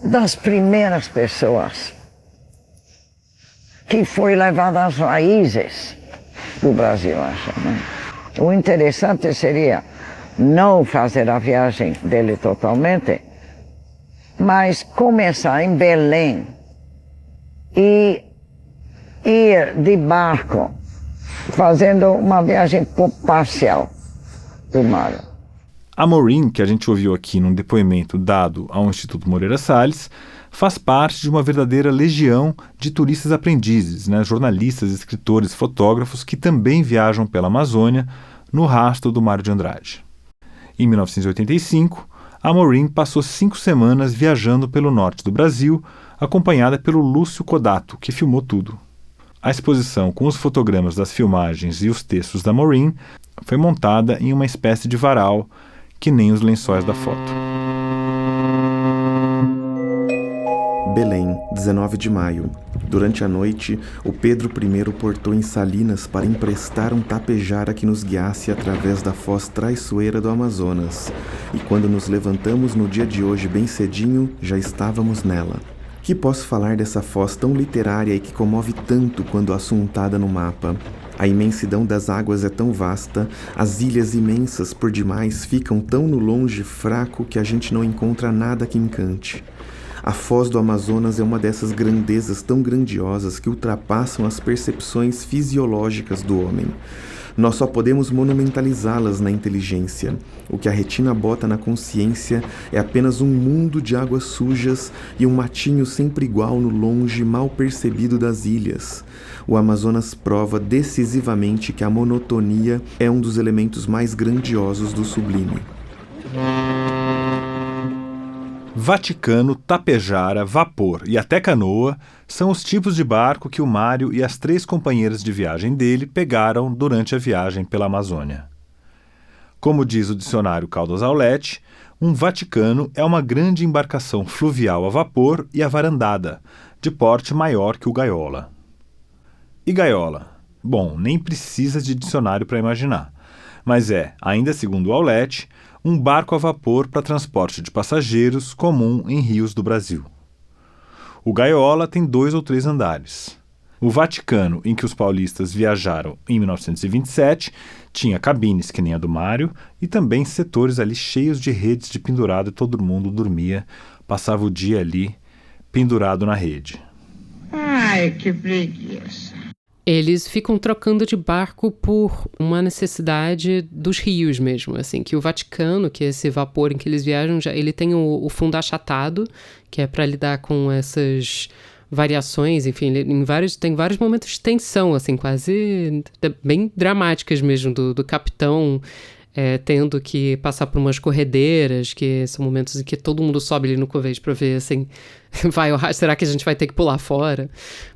das primeiras pessoas que foi levado às raízes do Brasil, acho, né? O interessante seria não fazer a viagem dele totalmente, mas começar em Belém e ir de barco, fazendo uma viagem parcial do Mário. A Maureen, que a gente ouviu aqui num depoimento dado ao Instituto Moreira Salles, faz parte de uma verdadeira legião de turistas aprendizes, né? Jornalistas, escritores, fotógrafos que também viajam pela Amazônia no rastro do Mário de Andrade. Em 1985, a Maureen passou 5 semanas viajando pelo norte do Brasil, acompanhada pelo Lúcio Codato, que filmou tudo. A exposição com os fotogramas das filmagens e os textos da Maureen foi montada em uma espécie de varal, que nem os lençóis da foto. Belém, 19 de maio. Durante a noite, o Pedro I portou em Salinas para emprestar um tapejara que nos guiasse através da foz traiçoeira do Amazonas. E quando nos levantamos no dia de hoje bem cedinho, já estávamos nela. Que posso falar dessa foz tão literária e que comove tanto quando assuntada no mapa? A imensidão das águas é tão vasta, as ilhas imensas por demais ficam tão no longe fraco que a gente não encontra nada que encante. A foz do Amazonas é uma dessas grandezas tão grandiosas que ultrapassam as percepções fisiológicas do homem. Nós só podemos monumentalizá-las na inteligência. O que a retina bota na consciência é apenas um mundo de águas sujas e um matinho sempre igual no longe mal percebido das ilhas. O Amazonas prova decisivamente que a monotonia é um dos elementos mais grandiosos do sublime. Vaticano, tapejara, vapor e até canoa são os tipos de barco que o Mário e as 3 companheiras de viagem dele pegaram durante a viagem pela Amazônia. Como diz o dicionário Caldas Aulet, um vaticano é uma grande embarcação fluvial a vapor e avarandada, de porte maior que o gaiola. E gaiola? Bom, nem precisa de dicionário para imaginar, mas é, ainda segundo o Aulet, um barco a vapor para transporte de passageiros comum em rios do Brasil. O gaiola tem 2 ou 3 andares. O Vaticano, em que os paulistas viajaram em 1927, tinha cabines que nem a do Mário e também setores ali cheios de redes de pendurado e todo mundo dormia, passava o dia ali pendurado na rede. Ai, que preguiça. Eles ficam trocando de barco por uma necessidade dos rios mesmo, assim, que o Vaticano, que é esse vapor em que eles viajam, ele tem o fundo achatado, que é para lidar com essas variações, enfim, tem vários momentos de tensão, assim, quase bem dramáticas mesmo, do capitão tendo que passar por umas corredeiras, que são momentos em que todo mundo sobe ali no covete para ver, assim, será que a gente vai ter que pular fora?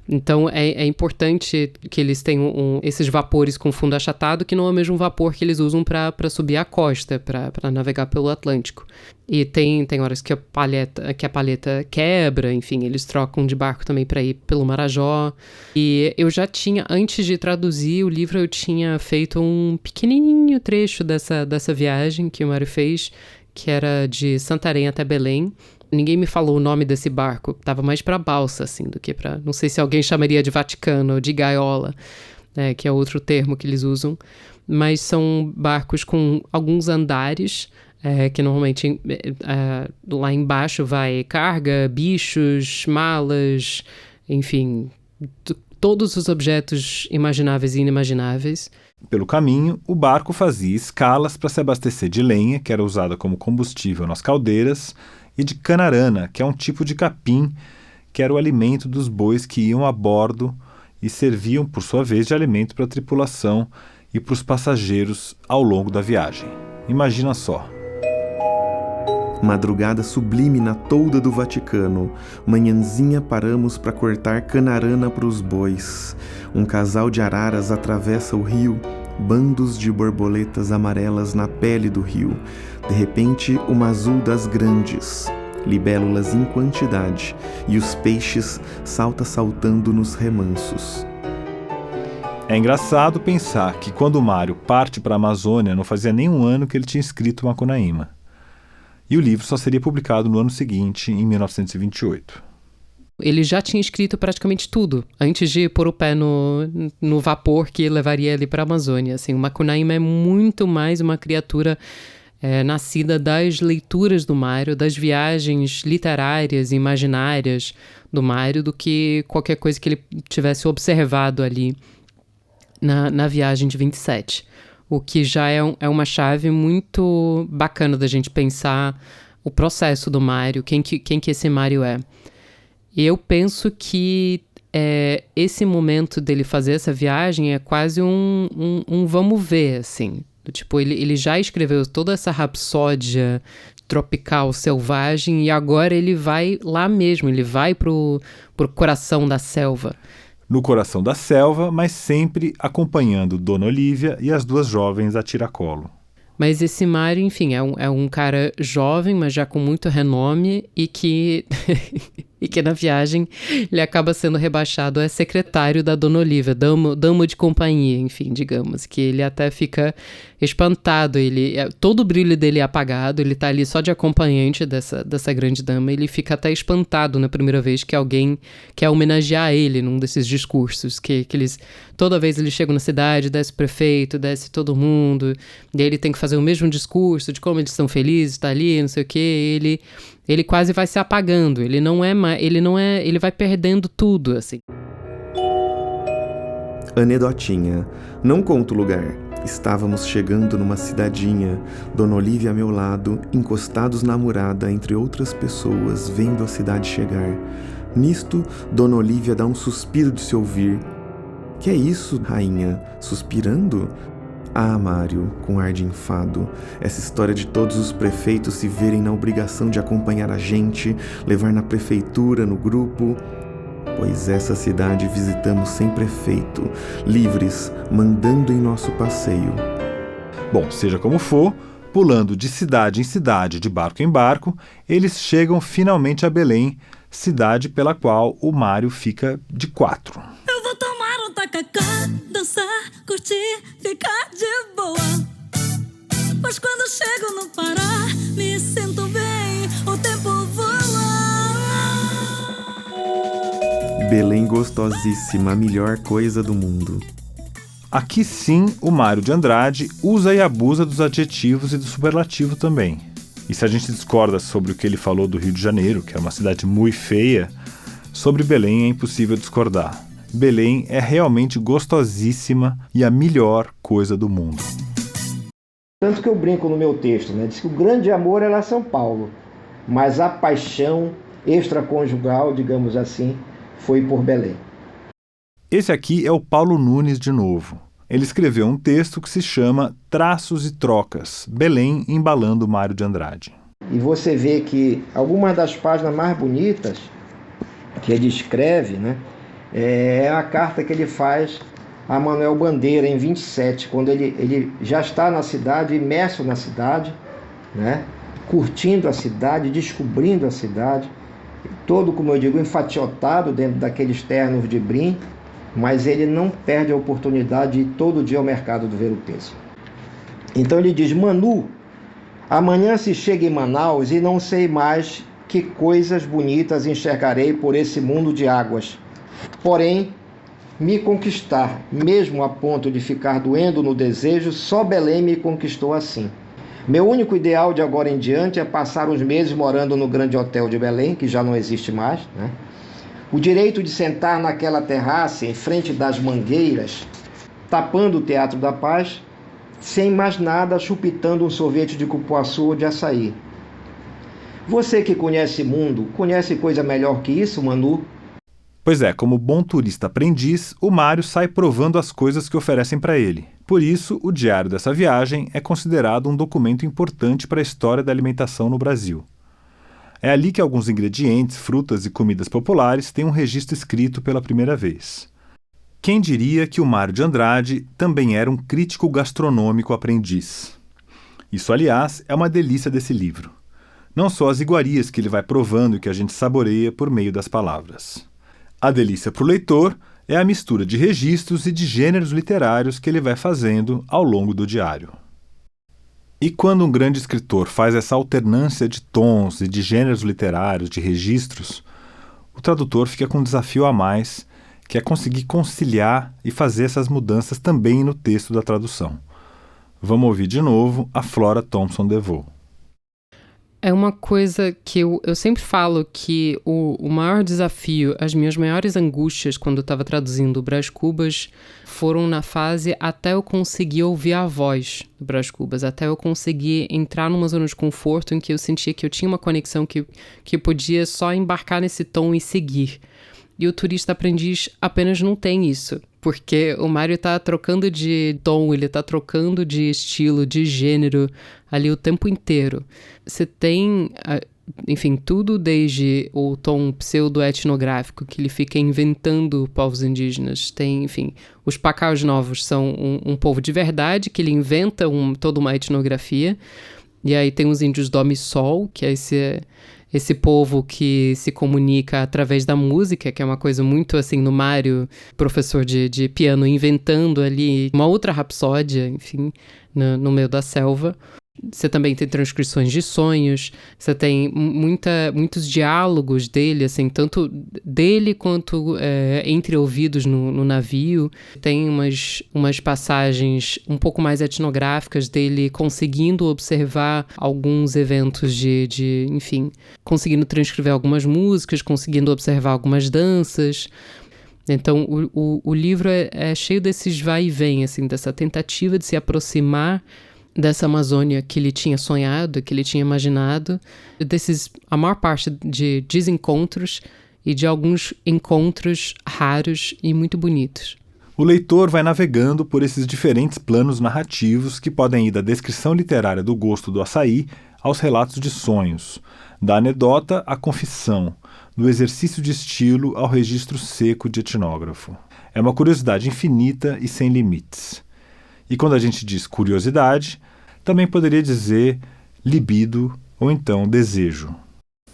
Então é importante que eles tenham esses vapores com fundo achatado, que não é o mesmo vapor que eles usam para subir a costa, para navegar pelo Atlântico. E tem horas que a palheta quebra, enfim, eles trocam de barco também para ir pelo Marajó. E eu já tinha, antes de traduzir o livro, eu tinha feito um pequenininho trecho dessa viagem que o Mário fez, que era de Santarém até Belém. Ninguém me falou o nome desse barco, tava mais pra balsa, assim, do que pra... Não sei se alguém chamaria de Vaticano ou de gaiola, que é outro termo que eles usam, mas são barcos com alguns andares, que normalmente lá embaixo vai carga, bichos, malas, enfim, todos os objetos imagináveis e inimagináveis. Pelo caminho, o barco fazia escalas para se abastecer de lenha, que era usada como combustível nas caldeiras, e de canarana, que é um tipo de capim, que era o alimento dos bois que iam a bordo e serviam, por sua vez, de alimento para a tripulação e para os passageiros ao longo da viagem. Imagina só. Madrugada sublime na tolda do Vaticano, manhãzinha paramos para cortar canarana para os bois. Um casal de araras atravessa o rio, bandos de borboletas amarelas na pele do rio. De repente, uma azul das grandes, libélulas em quantidade, e os peixes saltando nos remansos. É engraçado pensar que quando o Mário parte para a Amazônia, não fazia nem um ano que ele tinha escrito Macunaíma. E o livro só seria publicado no ano seguinte, em 1928. Ele já tinha escrito praticamente tudo, antes de pôr o pé no vapor que levaria ele para a Amazônia. Assim, o Macunaíma é muito mais uma criatura nascida das leituras do Mário, das viagens literárias e imaginárias do Mário, do que qualquer coisa que ele tivesse observado ali na viagem de 27. O que já é uma chave muito bacana da gente pensar o processo do Mário, quem que esse Mário é. E eu penso que esse momento dele fazer essa viagem é quase um vamos ver, assim. Tipo, ele já escreveu toda essa rapsódia tropical, selvagem, e agora ele vai lá mesmo, ele vai pro coração da selva. No coração da selva, mas sempre acompanhando Dona Olívia e as 2 jovens a tiracolo. Mas esse Mário, enfim, é um cara jovem, mas já com muito renome, e que E que na viagem ele acaba sendo rebaixado a secretário da Dona Olívia, dama de companhia, enfim, digamos. Que ele até fica espantado, todo o brilho dele é apagado, ele tá ali só de acompanhante dessa grande dama, ele fica até espantado na primeira vez que alguém quer homenagear ele num desses discursos, que eles, toda vez eles chegam na cidade, desce o prefeito, desce todo mundo, e aí ele tem que fazer o mesmo discurso de como eles são felizes, tá ali, não sei o quê, ele quase vai se apagando, ele vai perdendo tudo, assim. Anedotinha, não conto o lugar. Estávamos chegando numa cidadinha, Dona Olívia a meu lado, encostados na murada entre outras pessoas, vendo a cidade chegar. Nisto, Dona Olívia dá um suspiro de se ouvir. Que é isso, rainha? Suspirando? Ah, Mário, com ar de enfado, essa história de todos os prefeitos se verem na obrigação de acompanhar a gente, levar na prefeitura, no grupo... Pois essa cidade visitamos sem prefeito, livres, mandando em nosso passeio. Bom, seja como for, pulando de cidade em cidade, de barco em barco, eles chegam finalmente a Belém, cidade pela qual o Mário fica de 4. Eu vou tomar um tacacá, dançar, curtir, ficar de boa. Mas quando chego no Pará, me sinto bem, o tempo voa. Belém gostosíssima, a melhor coisa do mundo. Aqui sim, o Mário de Andrade usa e abusa dos adjetivos e do superlativo também. E se a gente discorda sobre o que ele falou do Rio de Janeiro, que é uma cidade muito feia, sobre Belém é impossível discordar. Belém é realmente gostosíssima e a melhor coisa do mundo. Tanto que eu brinco no meu texto, né? Diz que o grande amor era São Paulo, mas a paixão extraconjugal, digamos assim, foi por Belém. Esse aqui é o Paulo Nunes de novo. Ele escreveu um texto que se chama Traços e Trocas, Belém embalando Mário de Andrade. E você vê que algumas das páginas mais bonitas que ele escreve, né, é a carta que ele faz a Manuel Bandeira em 27, quando ele já está na cidade, imerso na cidade, né, curtindo a cidade, descobrindo a cidade, todo, como eu digo, enfatiotado dentro daqueles ternos de brim, mas ele não perde a oportunidade de ir todo dia ao mercado do Ver-o-Texto. Então ele diz: Manu, amanhã se chega em Manaus e não sei mais que coisas bonitas enxergarei por esse mundo de águas. Porém, me conquistar, mesmo a ponto de ficar doendo no desejo, só Belém me conquistou assim. Meu único ideal de agora em diante é passar uns meses morando no grande hotel de Belém, que já não existe mais, né? O direito de sentar naquela terraça em frente das mangueiras, tapando o Teatro da Paz, sem mais nada, chupitando um sorvete de cupuaçu ou de açaí. Você que conhece mundo, conhece coisa melhor que isso, Manu? Pois é, como bom turista aprendiz, o Mário sai provando as coisas que oferecem para ele. Por isso, o diário dessa viagem é considerado um documento importante para a história da alimentação no Brasil. É ali que alguns ingredientes, frutas e comidas populares têm um registro escrito pela primeira vez. Quem diria que o Mário de Andrade também era um crítico gastronômico aprendiz? Isso, aliás, é uma delícia desse livro. Não só as iguarias que ele vai provando e que a gente saboreia por meio das palavras. A delícia para o leitor é a mistura de registros e de gêneros literários que ele vai fazendo ao longo do diário. E quando um grande escritor faz essa alternância de tons e de gêneros literários, de registros, o tradutor fica com um desafio a mais, que é conseguir conciliar e fazer essas mudanças também no texto da tradução. Vamos ouvir de novo a Flora Thompson DeVoe. É uma coisa que eu sempre falo que o maior desafio, as minhas maiores angústias quando eu estava traduzindo o Brás Cubas foram na fase até eu conseguir ouvir a voz do Brás Cubas, até eu conseguir entrar numa zona de conforto em que eu sentia que eu tinha uma conexão que podia só embarcar nesse tom e seguir. E o Turista Aprendiz apenas não tem isso, porque o Mário tá trocando de tom, ele tá trocando de estilo, de gênero ali o tempo inteiro. Você tem, enfim, tudo desde o tom pseudo-etnográfico, que ele fica inventando povos indígenas. Tem, enfim, os Pacaus Novos são um povo de verdade, que ele inventa toda uma etnografia. E aí tem os índios do Omissol, que é esse povo que se comunica através da música, que é uma coisa muito assim no Mário, professor de piano, inventando ali uma outra rapsódia, enfim, no meio da selva. Você também tem transcrições de sonhos, você tem muitos diálogos dele, assim, tanto dele quanto entre ouvidos no navio. Tem umas passagens um pouco mais etnográficas dele conseguindo observar alguns eventos enfim, conseguindo transcrever algumas músicas, conseguindo observar algumas danças. Então, o livro é cheio desses vai e vem, assim, dessa tentativa de se aproximar dessa Amazônia que ele tinha sonhado, que ele tinha imaginado, a maior parte de desencontros e de alguns encontros raros e muito bonitos. O leitor vai navegando por esses diferentes planos narrativos que podem ir da descrição literária do gosto do açaí aos relatos de sonhos, da anedota à confissão, do exercício de estilo ao registro seco de etnógrafo. É uma curiosidade infinita e sem limites. E quando a gente diz curiosidade, também poderia dizer libido ou então desejo.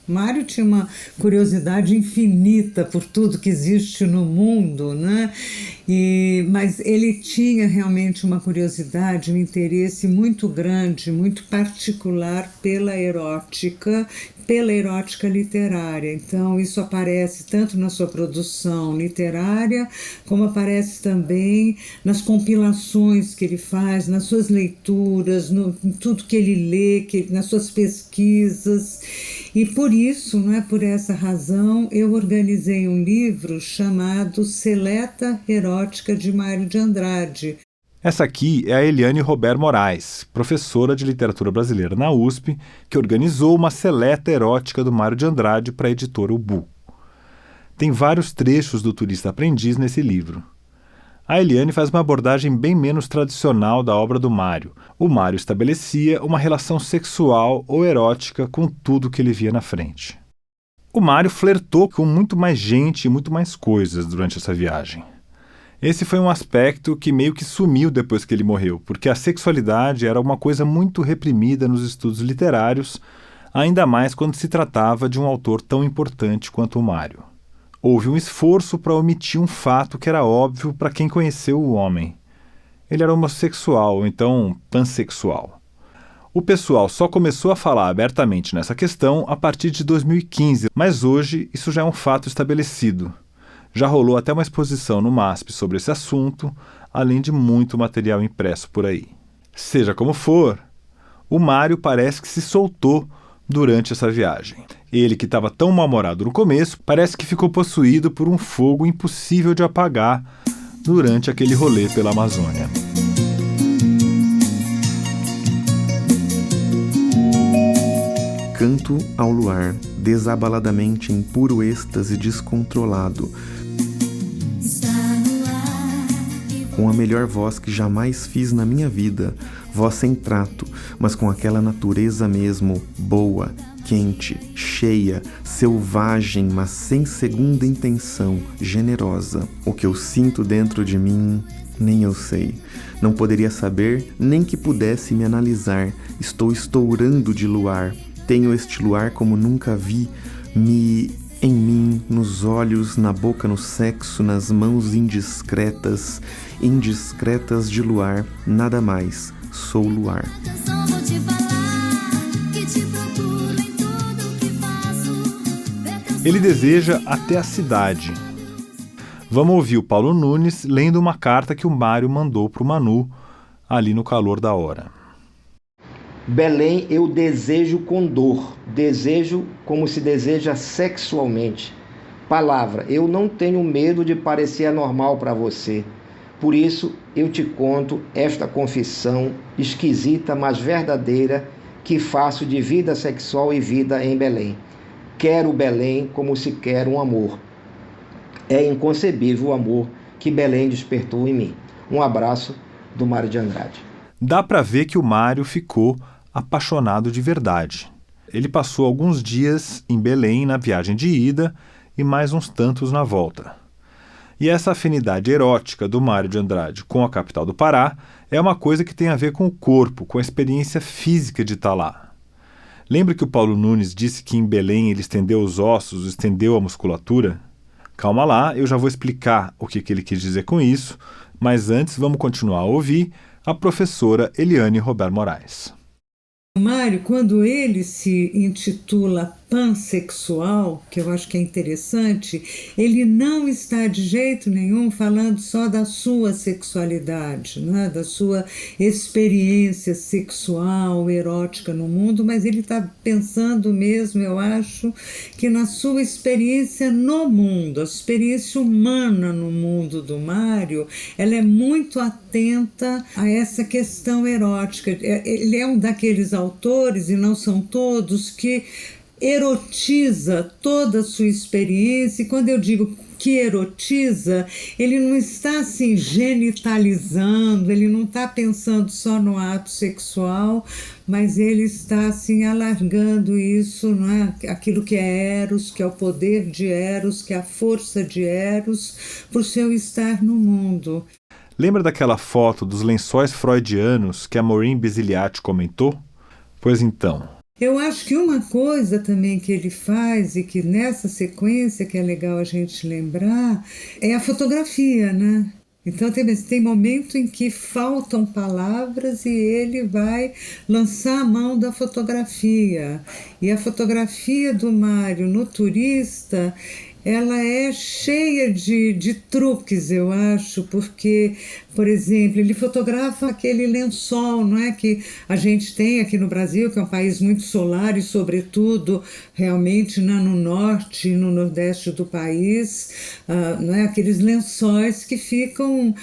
Mário tinha uma curiosidade infinita por tudo que existe no mundo, né? Mas ele tinha realmente uma curiosidade, um interesse muito grande, muito particular pela erótica literária. Então, isso aparece tanto na sua produção literária, como aparece também nas compilações que ele faz, nas suas leituras, em tudo que ele lê, nas suas pesquisas. E por isso, por essa razão, eu organizei um livro chamado Seleta Erótica de Mário de Andrade. Essa aqui é a Eliane Robert Moraes, professora de literatura brasileira na USP, que organizou uma seleta erótica do Mário de Andrade para a editora Ubu. Tem vários trechos do Turista Aprendiz nesse livro. A Eliane faz uma abordagem bem menos tradicional da obra do Mário. O Mário estabelecia uma relação sexual ou erótica com tudo que ele via na frente. O Mário flertou com muito mais gente e muito mais coisas durante essa viagem. Esse foi um aspecto que meio que sumiu depois que ele morreu, porque a sexualidade era uma coisa muito reprimida nos estudos literários, ainda mais quando se tratava de um autor tão importante quanto o Mário. Houve um esforço para omitir um fato que era óbvio para quem conheceu o homem. Ele era homossexual, ou então pansexual. O pessoal só começou a falar abertamente nessa questão a partir de 2015, mas hoje isso já é um fato estabelecido. Já rolou até uma exposição no MASP sobre esse assunto, além de muito material impresso por aí. Seja como for, o Mário parece que se soltou durante essa viagem. Ele, que estava tão mal-humorado no começo, parece que ficou possuído por um fogo impossível de apagar durante aquele rolê pela Amazônia. Canto ao luar, desabaladamente em puro êxtase descontrolado, com a melhor voz que jamais fiz na minha vida, voz sem trato, mas com aquela natureza mesmo, boa, quente, cheia, selvagem, mas sem segunda intenção, generosa. O que eu sinto dentro de mim, nem eu sei. Não poderia saber, nem que pudesse me analisar. Estou estourando de luar. Tenho este luar como nunca vi, em mim, nos olhos, na boca, no sexo, nas mãos indiscretas de luar, nada mais, sou luar. Ele deseja até a cidade. Vamos ouvir o Paulo Nunes lendo uma carta que o Mário mandou para o Manu, ali no calor da hora. Belém eu desejo com dor, desejo como se deseja sexualmente. Palavra, eu não tenho medo de parecer anormal para você. Por isso eu te conto esta confissão esquisita, mas verdadeira, que faço de vida sexual e vida em Belém. Quero Belém como se quer um amor. É inconcebível o amor que Belém despertou em mim. Um abraço do Mário de Andrade. Dá para ver que o Mário ficou apaixonado de verdade. Ele passou alguns dias em Belém na viagem de ida e mais uns tantos na volta. E essa afinidade erótica do Mário de Andrade com a capital do Pará é uma coisa que tem a ver com o corpo, com a experiência física de estar lá. Lembra que o Paulo Nunes disse que em Belém ele estendeu os ossos, estendeu a musculatura? Calma lá, eu já vou explicar o que ele quis dizer com isso, mas antes vamos continuar a ouvir a professora Eliane Robert Moraes. Mário, quando ele se intitula pansexual, que eu acho que é interessante, ele não está de jeito nenhum falando só da sua sexualidade, né? Da sua experiência sexual, erótica no mundo, mas ele está pensando mesmo, eu acho, que na sua experiência no mundo, a experiência humana no mundo do Mário, ela é muito atenta a essa questão erótica. Ele é um daqueles autores, e não são todos, que erotiza toda a sua experiência, e quando eu digo que erotiza, ele não está assim genitalizando, ele não está pensando só no ato sexual, mas ele está assim alargando isso, não é? Aquilo que é Eros, que é o poder de Eros, que é a força de Eros, para o seu estar no mundo. Lembra daquela foto dos lençóis freudianos que a Maureen Basiliati comentou? Pois então. Eu acho que uma coisa também que ele faz e que nessa sequência que é legal a gente lembrar é a fotografia, né? Então tem momento em que faltam palavras e ele vai lançar a mão da fotografia. E a fotografia do Mário no Turista, ela é cheia de truques, eu acho, porque, por exemplo, ele fotografa aquele lençol, não é, que a gente tem aqui no Brasil, que é um país muito solar e, sobretudo, realmente no norte e no nordeste do país, não é, aqueles lençóis que ficam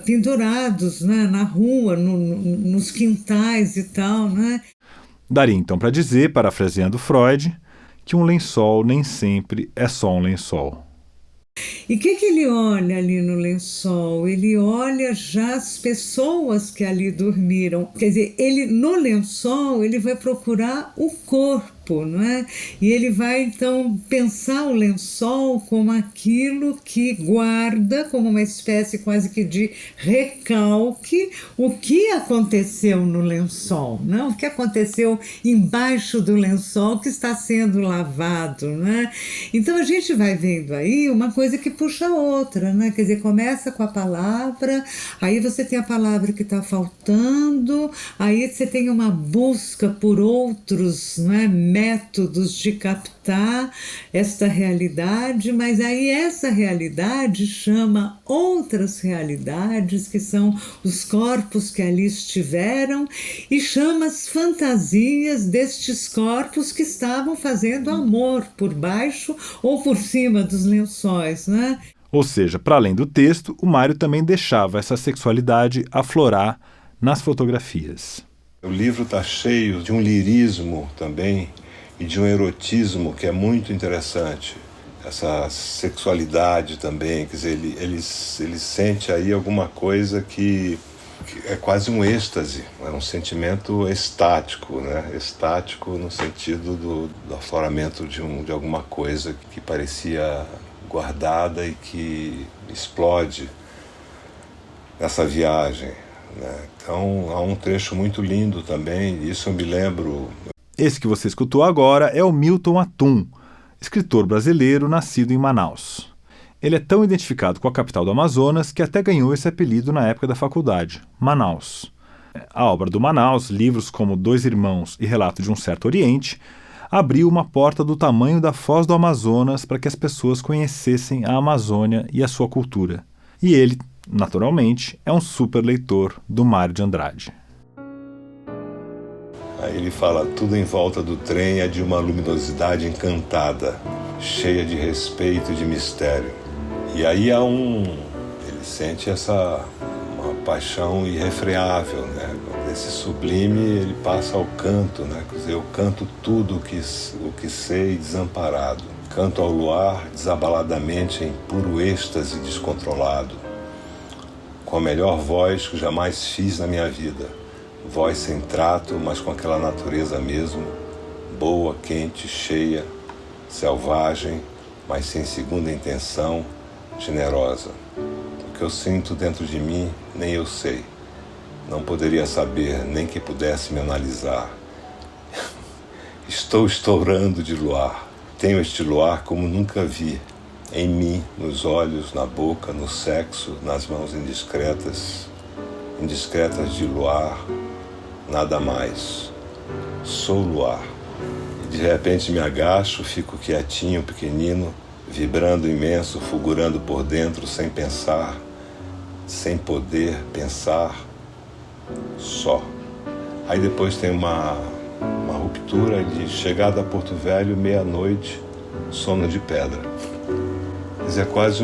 pendurados, né, na rua, nos quintais e tal, né? Daria então para dizer, parafraseando Freud, que um lençol nem sempre é só um lençol. E o que ele olha ali no lençol? Ele olha já as pessoas que ali dormiram. Quer dizer, ele no lençol ele vai procurar o corpo, não é? E ele vai então pensar o lençol como aquilo que guarda, como uma espécie quase que de recalque, o que aconteceu no lençol, não? O que aconteceu embaixo do lençol que está sendo lavado, né? Então a gente vai vendo aí uma coisa que puxa a outra, né? Quer dizer, começa com a palavra, aí você tem a palavra que está faltando, aí você tem uma busca por outros, né, métodos de captar esta realidade, mas aí essa realidade chama outras realidades, que são os corpos que ali estiveram, e chama as fantasias destes corpos que estavam fazendo amor por baixo ou por cima dos lençóis, né? Ou seja, para além do texto, o Mário também deixava essa sexualidade aflorar nas fotografias. O livro está cheio de um lirismo também e de um erotismo que é muito interessante. Essa sexualidade também, quer dizer, ele sente aí alguma coisa que é quase um êxtase, é um sentimento estático, né? Estático no sentido do afloramento de alguma coisa que parecia guardada e que explode nessa viagem, né? Então há um trecho muito lindo também, isso eu me lembro. Esse que você escutou agora é o Milton Atum, escritor brasileiro nascido em Manaus. Ele é tão identificado com a capital do Amazonas que até ganhou esse apelido na época da faculdade, Manaus. A obra do Manaus, livros como Dois Irmãos e Relato de um Certo Oriente, abriu uma porta do tamanho da Foz do Amazonas para que as pessoas conhecessem a Amazônia e a sua cultura. E ele, naturalmente, é um super leitor do Mário de Andrade. Aí ele fala, tudo em volta do trem é de uma luminosidade encantada, cheia de respeito e de mistério. E aí ele sente uma paixão irrefreável, né? Desse sublime ele passa ao canto, né? Quer dizer, eu canto tudo o que sei desamparado. Canto ao luar desabaladamente em puro êxtase descontrolado, com a melhor voz que jamais fiz na minha vida. Voz sem trato, mas com aquela natureza mesmo, boa, quente, cheia, selvagem, mas sem segunda intenção, generosa. O que eu sinto dentro de mim, nem eu sei. Não poderia saber, nem que pudesse me analisar. Estou estourando de luar. Tenho este luar como nunca vi. Em mim, nos olhos, na boca, no sexo, nas mãos indiscretas de luar, nada mais. Sou luar. E de repente me agacho, fico quietinho, pequenino, vibrando imenso, fulgurando por dentro, sem pensar, sem poder pensar, só. Aí depois tem uma ruptura de chegada a Porto Velho, meia-noite, sono de pedra. Quer dizer, é quase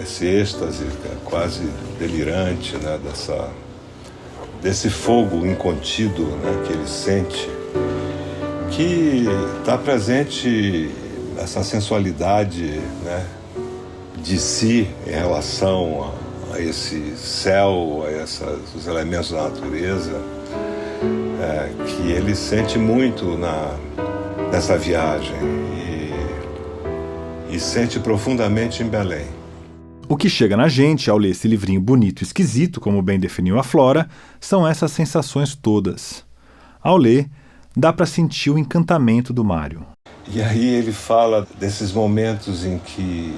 esse êxtase, quase delirante, né, desse fogo incontido, né, que ele sente, que está presente essa sensualidade, né, de si em relação a esse céu, a os elementos da natureza, que ele sente muito nessa viagem e sente profundamente em Belém. O que chega na gente ao ler esse livrinho bonito e esquisito, como bem definiu a Flora, são essas sensações todas. Ao ler, dá para sentir o encantamento do Mário. E aí ele fala desses momentos em que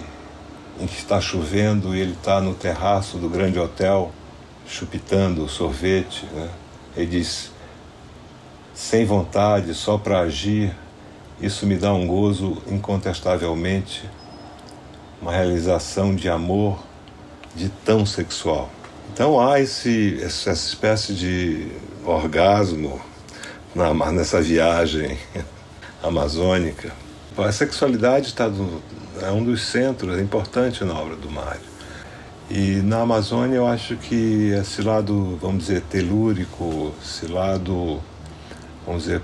está chovendo e ele está no terraço do grande hotel, chupitando sorvete, né? Ele diz, sem vontade, só para agir, isso me dá um gozo incontestavelmente, uma realização de amor de tão sexual. Então há essa espécie de orgasmo nessa viagem amazônica. A sexualidade é um dos centros, é importante na obra do Mário. E na Amazônia eu acho que esse lado, vamos dizer, telúrico, esse lado, vamos dizer,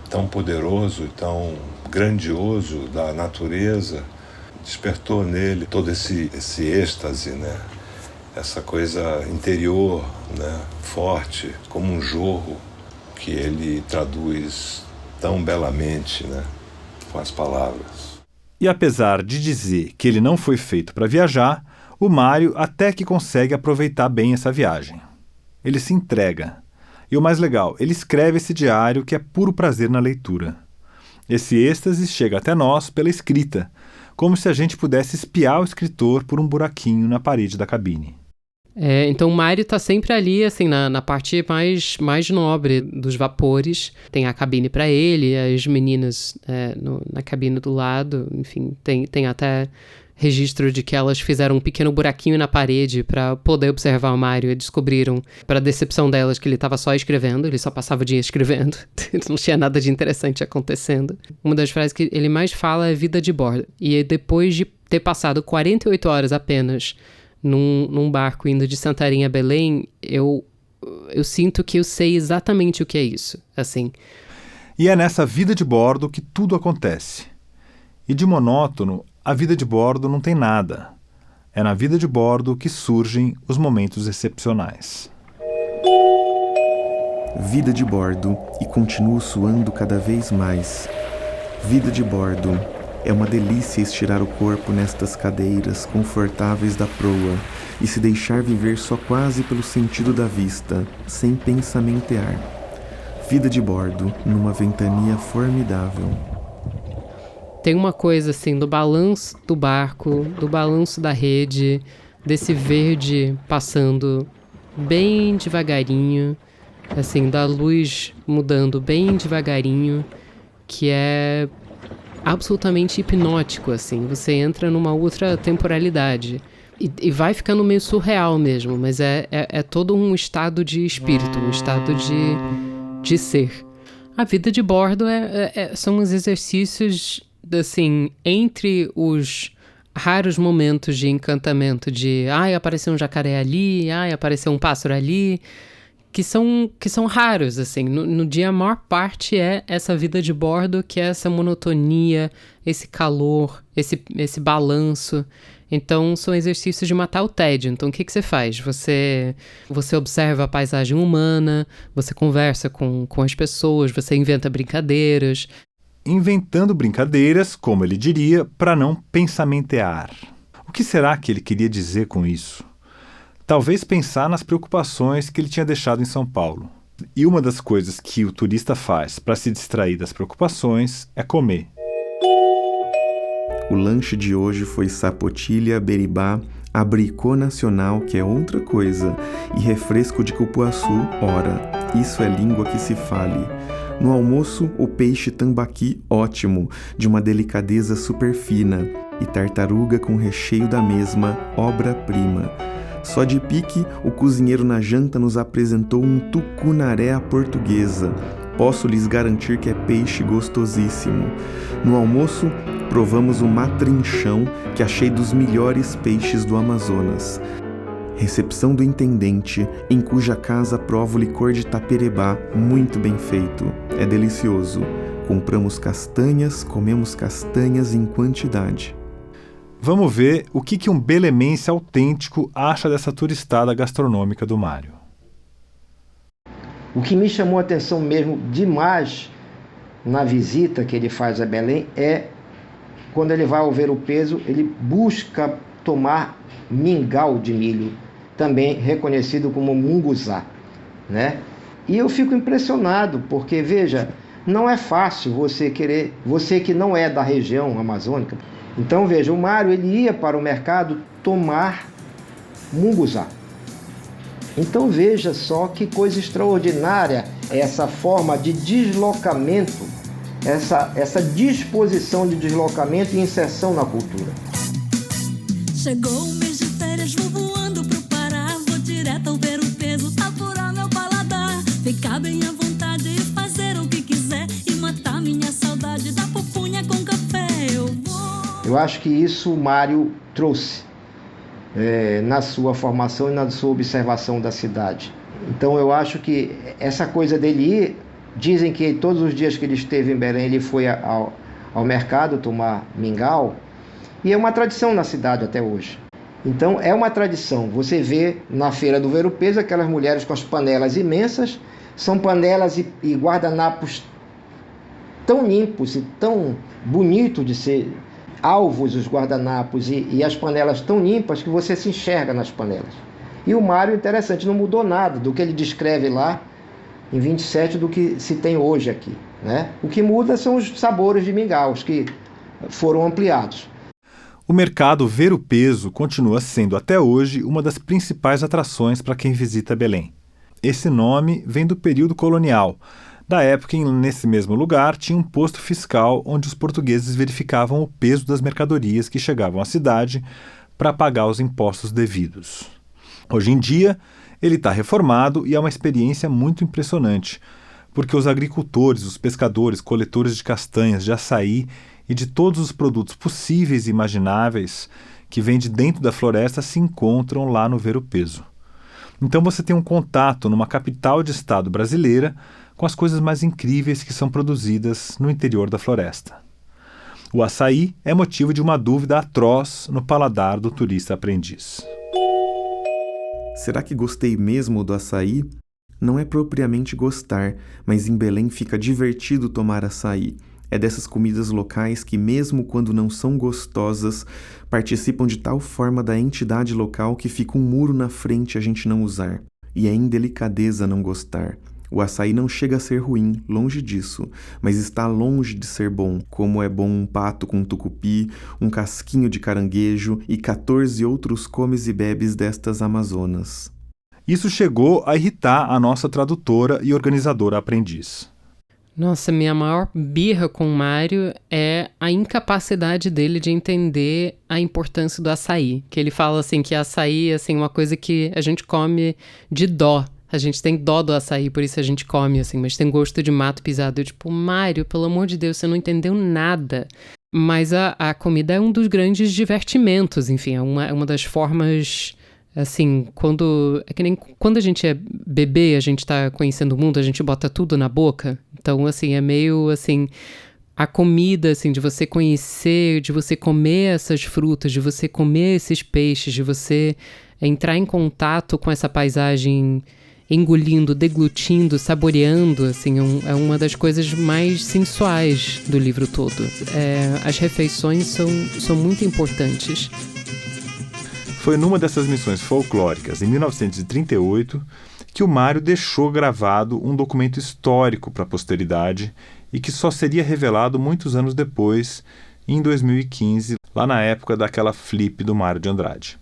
tão poderoso e tão grandioso da natureza, despertou nele todo esse êxtase, né? Essa coisa interior, né? Forte, como um jorro, que ele traduz tão belamente, né? Com as palavras. E apesar de dizer que ele não foi feito para viajar, o Mário até que consegue aproveitar bem essa viagem. Ele se entrega. E o mais legal, ele escreve esse diário que é puro prazer na leitura. Esse êxtase chega até nós pela escrita, como se a gente pudesse espiar o escritor por um buraquinho na parede da cabine. Então o Mário tá sempre ali, assim, na parte mais nobre dos vapores. Tem a cabine para ele, as meninas na cabine do lado, enfim, tem até registro de que elas fizeram um pequeno buraquinho na parede para poder observar o Mário e descobriram, para decepção delas, que ele estava só escrevendo, ele só passava o dia escrevendo, não tinha nada de interessante acontecendo. Uma das frases que ele mais fala é vida de bordo, e depois de ter passado 48 horas apenas num barco indo de Santarém a Belém, eu sinto que eu sei exatamente o que é isso, assim. E é nessa vida de bordo que tudo acontece. E de monótono, a vida de bordo não tem nada. É na vida de bordo que surgem os momentos excepcionais. Vida de bordo e continuo suando cada vez mais. Vida de bordo. É uma delícia estirar o corpo nestas cadeiras confortáveis da proa e se deixar viver só quase pelo sentido da vista, sem pensamentear. Vida de bordo, numa ventania formidável. Tem uma coisa assim do balanço do barco, do balanço da rede, desse verde passando bem devagarinho, assim, da luz mudando bem devagarinho, que é absolutamente hipnótico, assim. Você entra numa outra temporalidade e vai ficando meio surreal mesmo, mas é todo um estado de espírito, um estado de ser. A vida de bordo são os exercícios, assim, entre os raros momentos de encantamento de apareceu um jacaré ali, apareceu um pássaro ali, que são raros, assim. No dia a maior parte é essa vida de bordo, que é essa monotonia, esse calor, esse balanço. Então são exercícios de matar o tédio. Então o que você faz? Você observa a paisagem humana, você conversa com as pessoas, você inventa brincadeiras. Inventando brincadeiras, como ele diria, para não pensamentear. O que será que ele queria dizer com isso? Talvez pensar nas preocupações que ele tinha deixado em São Paulo. E uma das coisas que o turista faz para se distrair das preocupações é comer. O lanche de hoje foi sapotilha, beribá, abricô nacional, que é outra coisa, e refresco de cupuaçu, ora, isso é língua que se fale. No almoço, o peixe tambaqui ótimo, de uma delicadeza super fina, e tartaruga com recheio da mesma, obra-prima. Só de pique, o cozinheiro na janta nos apresentou um tucunaré à portuguesa. Posso lhes garantir que é peixe gostosíssimo. No almoço, provamos o matrinchão, que achei dos melhores peixes do Amazonas. Recepção do intendente, em cuja casa provo licor de taperebá, muito bem feito. É delicioso. Compramos castanhas, comemos castanhas em quantidade. Vamos ver o que um belemense autêntico acha dessa turistada gastronômica do Mário. O que me chamou a atenção mesmo demais na visita que ele faz a Belém é quando ele vai ao Ver-o-Peso, ele busca tomar mingau de milho, também reconhecido como munguzá, né? E eu fico impressionado, porque, veja, não é fácil você que não é da região amazônica. Então, veja, o Mário ele ia para o mercado tomar munguzá. Então, veja só que coisa extraordinária essa forma de deslocamento, essa disposição de deslocamento e inserção na cultura. Chegou o mês de férias, vou voando pro Pará, vou direto ao Ver-o-Peso, apurar meu paladar, ficar bem à vontade e fazer o que quiser e matar minha saudade da pupunha com café. Eu acho que isso o Mário trouxe na sua formação e na sua observação da cidade. Então eu acho que essa coisa dele ir, dizem que todos os dias que ele esteve em Belém ele foi ao mercado tomar mingau, e é uma tradição na cidade até hoje. Então é uma tradição, você vê na feira do Ver-o-Peso aquelas mulheres com as panelas imensas, são panelas e guardanapos tão limpos e tão bonitos de ser alvos os guardanapos e as panelas tão limpas que você se enxerga nas panelas. E o Mário, interessante, não mudou nada do que ele descreve lá em 27 do que se tem hoje aqui, né? O que muda são os sabores de mingaus que foram ampliados. O mercado Ver-o-Peso continua sendo até hoje uma das principais atrações para quem visita Belém. Esse nome vem do período colonial, da época em que nesse mesmo lugar tinha um posto fiscal onde os portugueses verificavam o peso das mercadorias que chegavam à cidade para pagar os impostos devidos. Hoje em dia, ele está reformado e é uma experiência muito impressionante, porque os agricultores, os pescadores, coletores de castanhas, de açaí e de todos os produtos possíveis e imagináveis que vêm de dentro da floresta se encontram lá no Ver-o-Peso. Então você tem um contato numa capital de estado brasileira com as coisas mais incríveis que são produzidas no interior da floresta. O açaí é motivo de uma dúvida atroz no paladar do turista aprendiz. Será que gostei mesmo do açaí? Não é propriamente gostar, mas em Belém fica divertido tomar açaí. É dessas comidas locais que, mesmo quando não são gostosas, participam de tal forma da entidade local que fica um muro na frente a gente não usar. E é indelicadeza não gostar. O açaí não chega a ser ruim, longe disso, mas está longe de ser bom, como é bom um pato com tucupi, um casquinho de caranguejo e 14 outros comes e bebes destas Amazonas. Isso chegou a irritar a nossa tradutora e organizadora aprendiz. Nossa, minha maior birra com o Mário é a incapacidade dele de entender a importância do açaí. Que ele fala assim que açaí é assim, uma coisa que a gente come de dó. A gente tem dó do açaí, por isso a gente come, assim, mas tem gosto de mato pisado. Eu, tipo, Mário, pelo amor de Deus, você não entendeu nada. Mas a comida é um dos grandes divertimentos, enfim, é uma das formas, assim, é que nem quando a gente é bebê, a gente tá conhecendo o mundo, a gente bota tudo na boca. Então, assim, é meio, assim, a comida, assim, de você conhecer, de você comer essas frutas, de você comer esses peixes, de você entrar em contato com essa paisagem engolindo, deglutindo, saboreando, assim, é uma das coisas mais sensuais do livro todo. As refeições são muito importantes. Foi numa dessas missões folclóricas, em 1938, que o Mário deixou gravado um documento histórico para a posteridade e que só seria revelado muitos anos depois, em 2015, lá na época daquela flip do Mário de Andrade.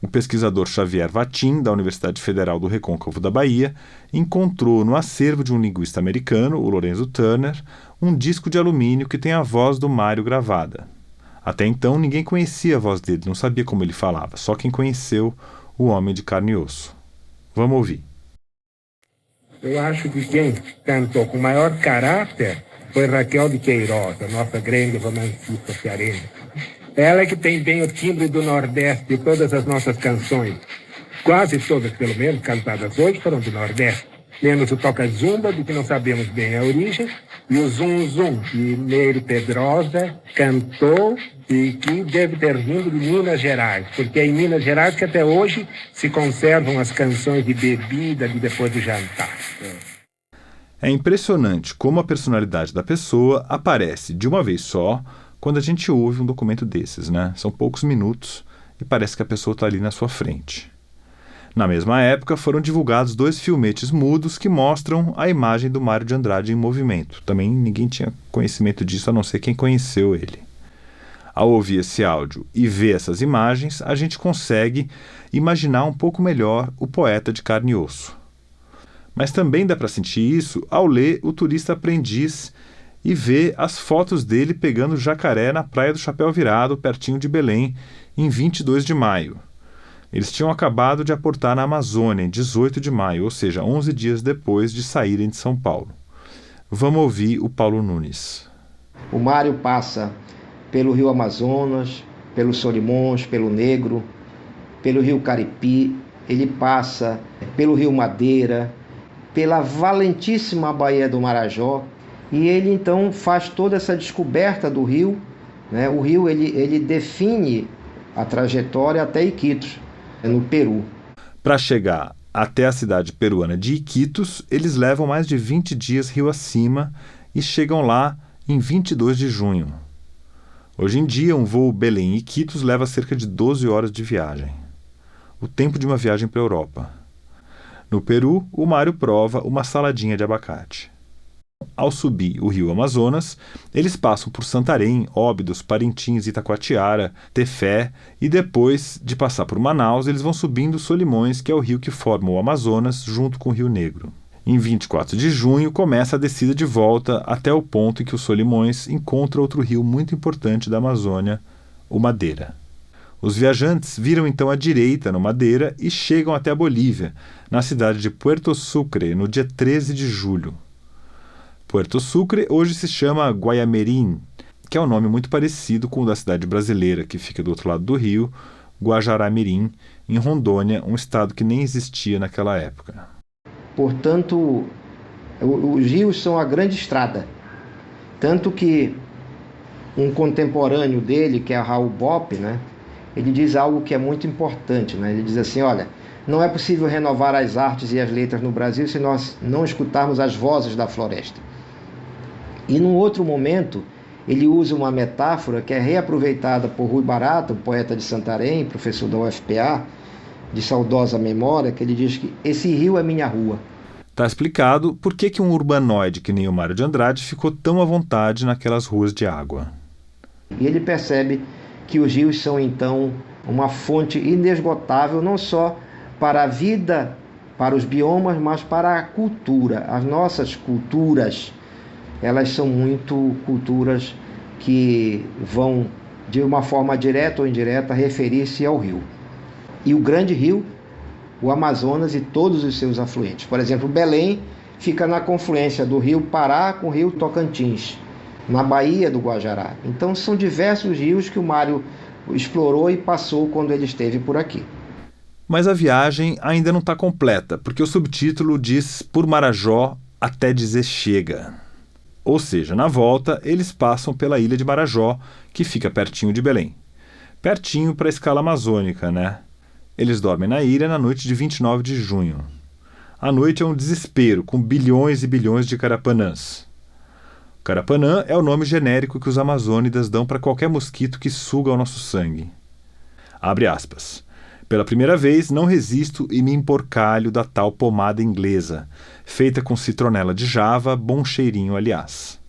O pesquisador Xavier Vatin, da Universidade Federal do Recôncavo da Bahia, encontrou no acervo de um linguista americano, o Lorenzo Turner, um disco de alumínio que tem a voz do Mário gravada. Até então, ninguém conhecia a voz dele, não sabia como ele falava, só quem conheceu o homem de carne e osso. Vamos ouvir. Eu acho que quem cantou com maior caráter foi Raquel de Queiroz, a nossa grande romancista cearense. Ela é que tem bem o timbre do Nordeste de todas as nossas canções. Quase todas, pelo menos, cantadas hoje, foram do Nordeste. Menos o toca-zumba, do que não sabemos bem a origem, e o zum-zum, que Nery Pedrosa cantou e que deve ter vindo de Minas Gerais, porque é em Minas Gerais que até hoje se conservam as canções de bebida de depois do jantar. É impressionante como a personalidade da pessoa aparece de uma vez só quando a gente ouve um documento desses, né? São poucos minutos e parece que a pessoa está ali na sua frente. Na mesma época, foram divulgados 2 filmetes mudos que mostram a imagem do Mário de Andrade em movimento. Também ninguém tinha conhecimento disso, a não ser quem conheceu ele. Ao ouvir esse áudio e ver essas imagens, a gente consegue imaginar um pouco melhor o poeta de carne e osso. Mas também dá para sentir isso ao ler O Turista Aprendiz e ver as fotos dele pegando jacaré na Praia do Chapéu Virado, pertinho de Belém, em 22 de maio. Eles tinham acabado de aportar na Amazônia em 18 de maio, ou seja, 11 dias depois de saírem de São Paulo. Vamos ouvir o Paulo Nunes. O Mário passa pelo rio Amazonas, pelo Solimões, pelo Negro, pelo rio Caripi, ele passa pelo rio Madeira, pela valentíssima Baía do Marajó, e ele então faz toda essa descoberta do rio, né? O rio ele define a trajetória até Iquitos, no Peru. Para chegar até a cidade peruana de Iquitos, eles levam mais de 20 dias rio acima e chegam lá em 22 de junho. Hoje em dia, um voo Belém-Iquitos leva cerca de 12 horas de viagem. O tempo de uma viagem para a Europa. No Peru, o Mário prova uma saladinha de abacate. Ao subir o rio Amazonas, eles passam por Santarém, Óbidos, Parintins, Itacoatiara, Tefé e depois de passar por Manaus, eles vão subindo Solimões, que é o rio que forma o Amazonas junto com o Rio Negro. Em 24 de junho começa a descida de volta até o ponto em que o Solimões encontra outro rio muito importante da Amazônia, o Madeira. Os viajantes viram então à direita no Madeira e chegam até a Bolívia, na cidade de Puerto Sucre, no dia 13 de julho. Puerto Sucre hoje se chama Guayamirim, que é um nome muito parecido com o da cidade brasileira, que fica do outro lado do rio, Guajará-Mirim, em Rondônia, um estado que nem existia naquela época. Portanto, os rios são a grande estrada. Tanto que um contemporâneo dele, que é Raul Bopp, né, ele diz algo que é muito importante. Né? Ele diz assim, olha, não é possível renovar as artes e as letras no Brasil se nós não escutarmos as vozes da floresta. E num outro momento, ele usa uma metáfora que é reaproveitada por Rui Barata, um poeta de Santarém, professor da UFPA, de saudosa memória, que ele diz que esse rio é minha rua. Está explicado por que um urbanoide que nem o Mário de Andrade ficou tão à vontade naquelas ruas de água. E ele percebe que os rios são, então, uma fonte inesgotável, não só para a vida, para os biomas, mas para a cultura. As nossas culturas, elas são muito culturas que vão, de uma forma direta ou indireta, referir-se ao rio. E o grande rio, o Amazonas e todos os seus afluentes. Por exemplo, Belém fica na confluência do rio Pará com o rio Tocantins, na Baía do Guajará. Então são diversos rios que o Mário explorou e passou quando ele esteve por aqui. Mas a viagem ainda não está completa, porque o subtítulo diz por Marajó até dizer chega. Ou seja, na volta, eles passam pela ilha de Marajó, que fica pertinho de Belém. Pertinho para a escala amazônica, né? Eles dormem na ilha na noite de 29 de junho. A noite é um desespero, com bilhões e bilhões de carapanãs. Carapanã é o nome genérico que os amazônidas dão para qualquer mosquito que suga o nosso sangue. Abre aspas. Pela primeira vez, não resisto e me emporcalho da tal pomada inglesa, feita com citronela de Java, bom cheirinho, aliás.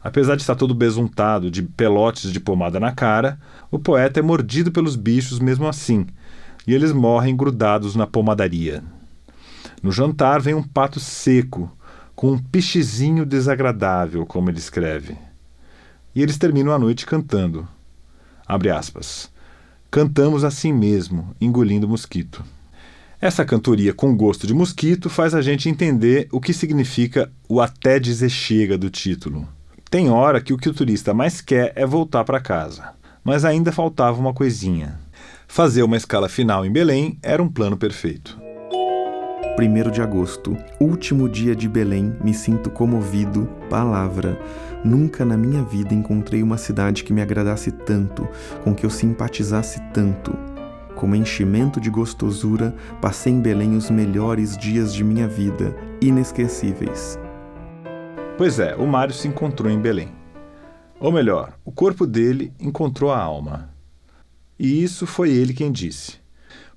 Apesar de estar todo besuntado de pelotes de pomada na cara, o poeta é mordido pelos bichos mesmo assim, e eles morrem grudados na pomadaria. No jantar vem um pato seco, com um pichezinho desagradável, como ele escreve. E eles terminam a noite cantando. Abre aspas. Cantamos assim mesmo, engolindo mosquito. Essa cantoria com gosto de mosquito faz a gente entender o que significa o até dizer chega do título. Tem hora que o turista mais quer é voltar para casa, mas ainda faltava uma coisinha. Fazer uma escala final em Belém era um plano perfeito. 1º de agosto, último dia de Belém, me sinto comovido, palavra. Nunca na minha vida encontrei uma cidade que me agradasse tanto, com que eu simpatizasse tanto. Como enchimento de gostosura, passei em Belém os melhores dias de minha vida, inesquecíveis. Pois é, o Mário se encontrou em Belém. Ou melhor, o corpo dele encontrou a alma. E isso foi ele quem disse.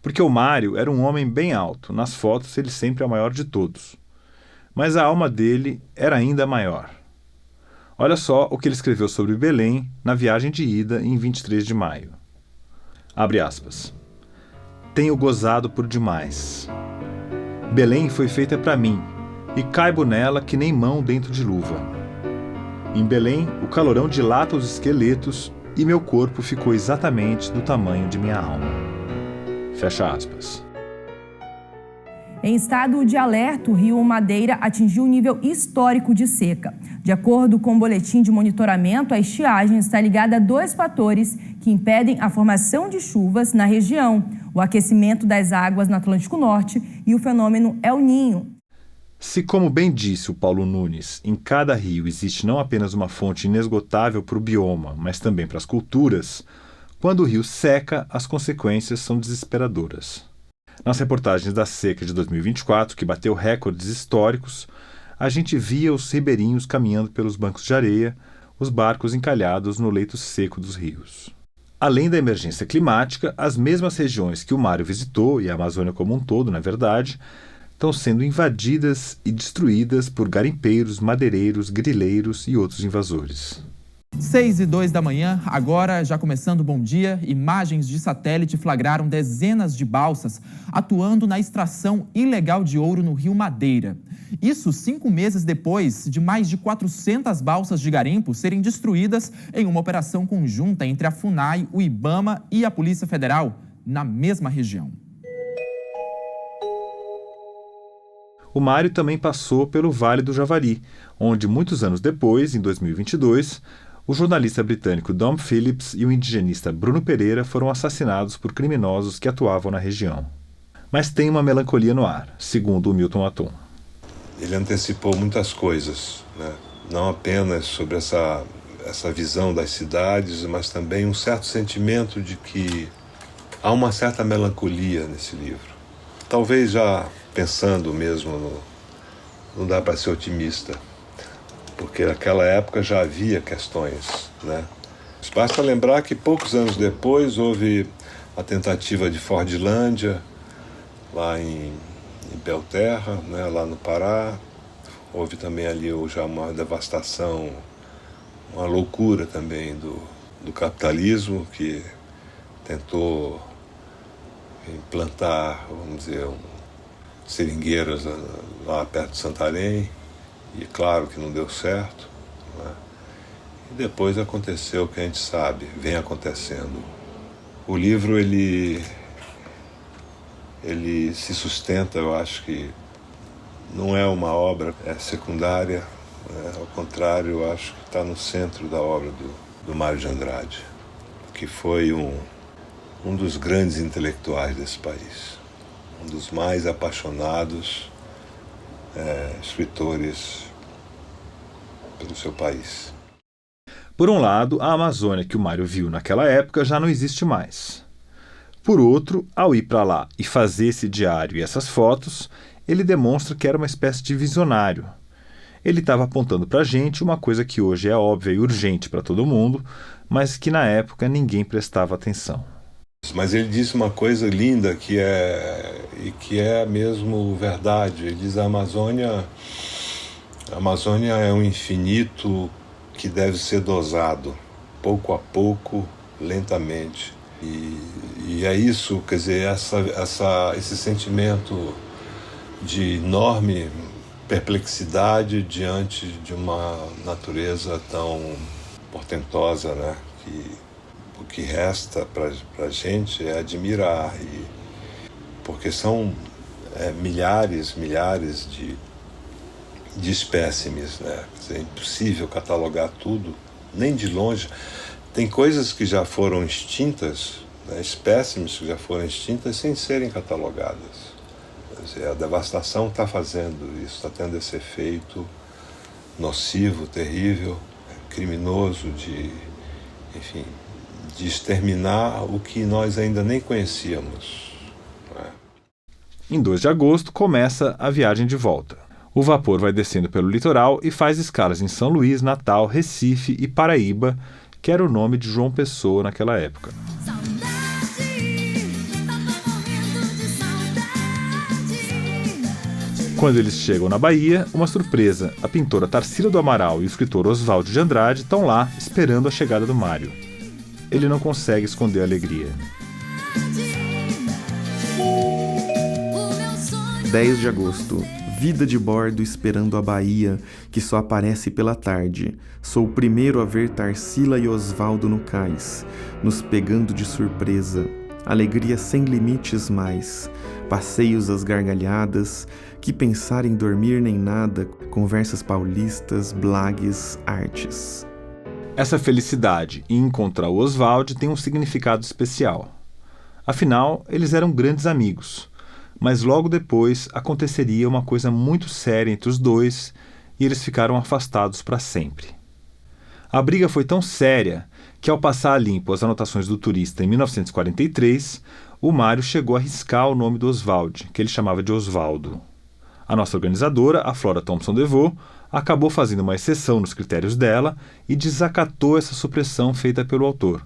Porque o Mário era um homem bem alto, nas fotos ele sempre é o maior de todos. Mas a alma dele era ainda maior. Olha só o que ele escreveu sobre Belém na viagem de ida em 23 de maio. Abre aspas. Tenho gozado por demais. Belém foi feita para mim, e caibo nela que nem mão dentro de luva. Em Belém, o calorão dilata os esqueletos e meu corpo ficou exatamente do tamanho de minha alma. Fecha aspas. Em estado de alerta, o rio Madeira atingiu um nível histórico de seca. De acordo com o boletim de monitoramento, a estiagem está ligada a 2 fatores que impedem a formação de chuvas na região: o aquecimento das águas no Atlântico Norte e o fenômeno El Niño. Se, como bem disse o Paulo Nunes, em cada rio existe não apenas uma fonte inesgotável para o bioma, mas também para as culturas, quando o rio seca, as consequências são desesperadoras. Nas reportagens da seca de 2024, que bateu recordes históricos, a gente via os ribeirinhos caminhando pelos bancos de areia, os barcos encalhados no leito seco dos rios. Além da emergência climática, as mesmas regiões que o Mário visitou, e a Amazônia como um todo, na verdade, estão sendo invadidas e destruídas por garimpeiros, madeireiros, grileiros e outros invasores. 6h02 da manhã, agora já começando o Bom Dia, imagens de satélite flagraram dezenas de balsas atuando na extração ilegal de ouro no rio Madeira. Isso 5 meses depois de mais de 400 balsas de garimpo serem destruídas em uma operação conjunta entre a FUNAI, o IBAMA e a Polícia Federal, na mesma região. O Mário também passou pelo Vale do Javari, onde muitos anos depois, em 2022, o jornalista britânico Dom Phillips e o indigenista Bruno Pereira foram assassinados por criminosos que atuavam na região. Mas tem uma melancolia no ar, segundo o Milton Aton. Ele antecipou muitas coisas, né? Não apenas sobre essa visão das cidades, mas também um certo sentimento de que há uma certa melancolia nesse livro. Talvez já pensando mesmo, não dá para ser otimista, porque naquela época já havia questões, né? Basta lembrar que poucos anos depois houve a tentativa de Fordlândia, lá em Belterra, né, lá no Pará. Houve também ali já uma devastação, uma loucura também do capitalismo, que tentou implantar, vamos dizer, seringueiras lá perto de Santarém, e claro que não deu certo, né? E depois aconteceu o que a gente sabe, vem acontecendo. O livro, ele se sustenta, eu acho que não é uma obra secundária, né? Ao contrário, eu acho que está no centro da obra do Mário de Andrade, que foi um dos grandes intelectuais desse país, um dos mais apaixonados escritores pelo seu país. Por um lado, a Amazônia que o Mário viu naquela época já não existe mais. Por outro, ao ir para lá e fazer esse diário e essas fotos, ele demonstra que era uma espécie de visionário. Ele estava apontando para a gente uma coisa que hoje é óbvia e urgente para todo mundo, mas que na época ninguém prestava atenção. Mas ele disse uma coisa linda que é mesmo verdade. Ele diz: a Amazônia é um infinito que deve ser dosado, pouco a pouco, lentamente. E é isso, quer dizer, esse sentimento de enorme perplexidade diante de uma natureza tão portentosa, né? Que o que resta para a gente é admirar, porque são milhares de espécimes, né? Quer dizer, é impossível catalogar tudo, nem de longe. Tem coisas que já foram extintas, né? Espécimes que já foram extintas sem serem catalogadas. Quer dizer, a devastação está fazendo isso, está tendo esse efeito nocivo, terrível, criminoso de exterminar o que nós ainda nem conhecíamos. Né? Em 2 de agosto começa a viagem de volta. O vapor vai descendo pelo litoral e faz escalas em São Luís, Natal, Recife e Paraíba, que era o nome de João Pessoa naquela época. Quando eles chegam na Bahia, uma surpresa. A pintora Tarsila do Amaral e o escritor Oswaldo de Andrade estão lá esperando a chegada do Mário. Ele não consegue esconder a alegria. 10 de agosto. Vida de bordo esperando a Bahia, que só aparece pela tarde. Sou o primeiro a ver Tarsila e Oswaldo no cais, nos pegando de surpresa. Alegria sem limites mais. Passeios às gargalhadas, que pensar em dormir nem nada, conversas paulistas, blagues, artes. Essa felicidade em encontrar o Oswaldo tem um significado especial. Afinal, eles eram grandes amigos. Mas logo depois aconteceria uma coisa muito séria entre os dois e eles ficaram afastados para sempre. A briga foi tão séria que, ao passar a limpo as anotações do turista em 1943, o Mário chegou a riscar o nome do Oswaldo, que ele chamava de Osvaldo. A nossa organizadora, a Flora Thompson DeVoe, acabou fazendo uma exceção nos critérios dela e desacatou essa supressão feita pelo autor.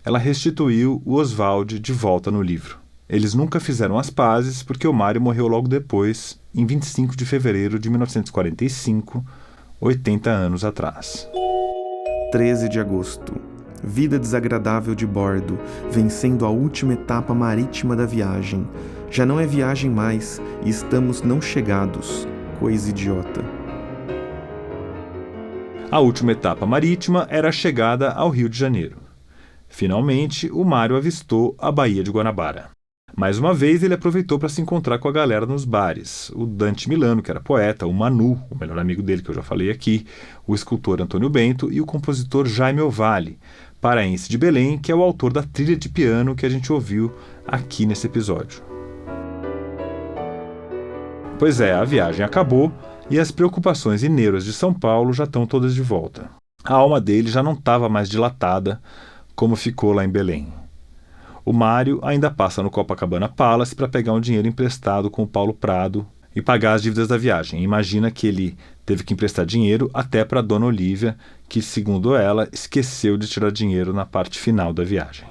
Ela restituiu o Oswaldo de volta no livro. Eles nunca fizeram as pazes porque o Mário morreu logo depois, em 25 de fevereiro de 1945, 80 anos atrás. 13 de agosto. Vida desagradável de bordo, vencendo a última etapa marítima da viagem. Já não é viagem mais e estamos não chegados. Coisa idiota. A última etapa marítima era a chegada ao Rio de Janeiro. Finalmente, o Mário avistou a Baía de Guanabara. Mais uma vez, ele aproveitou para se encontrar com a galera nos bares. O Dante Milano, que era poeta, o Manu, o melhor amigo dele que eu já falei aqui, o escultor Antônio Bento e o compositor Jaime Ovalle, paraense de Belém, que é o autor da trilha de piano que a gente ouviu aqui nesse episódio. Pois é, a viagem acabou e as preocupações e neuras de São Paulo já estão todas de volta. A alma dele já não estava mais dilatada como ficou lá em Belém. O Mário ainda passa no Copacabana Palace para pegar um dinheiro emprestado com o Paulo Prado e pagar as dívidas da viagem. Imagina que ele teve que emprestar dinheiro até para a Dona Olívia, que, segundo ela, esqueceu de tirar dinheiro na parte final da viagem.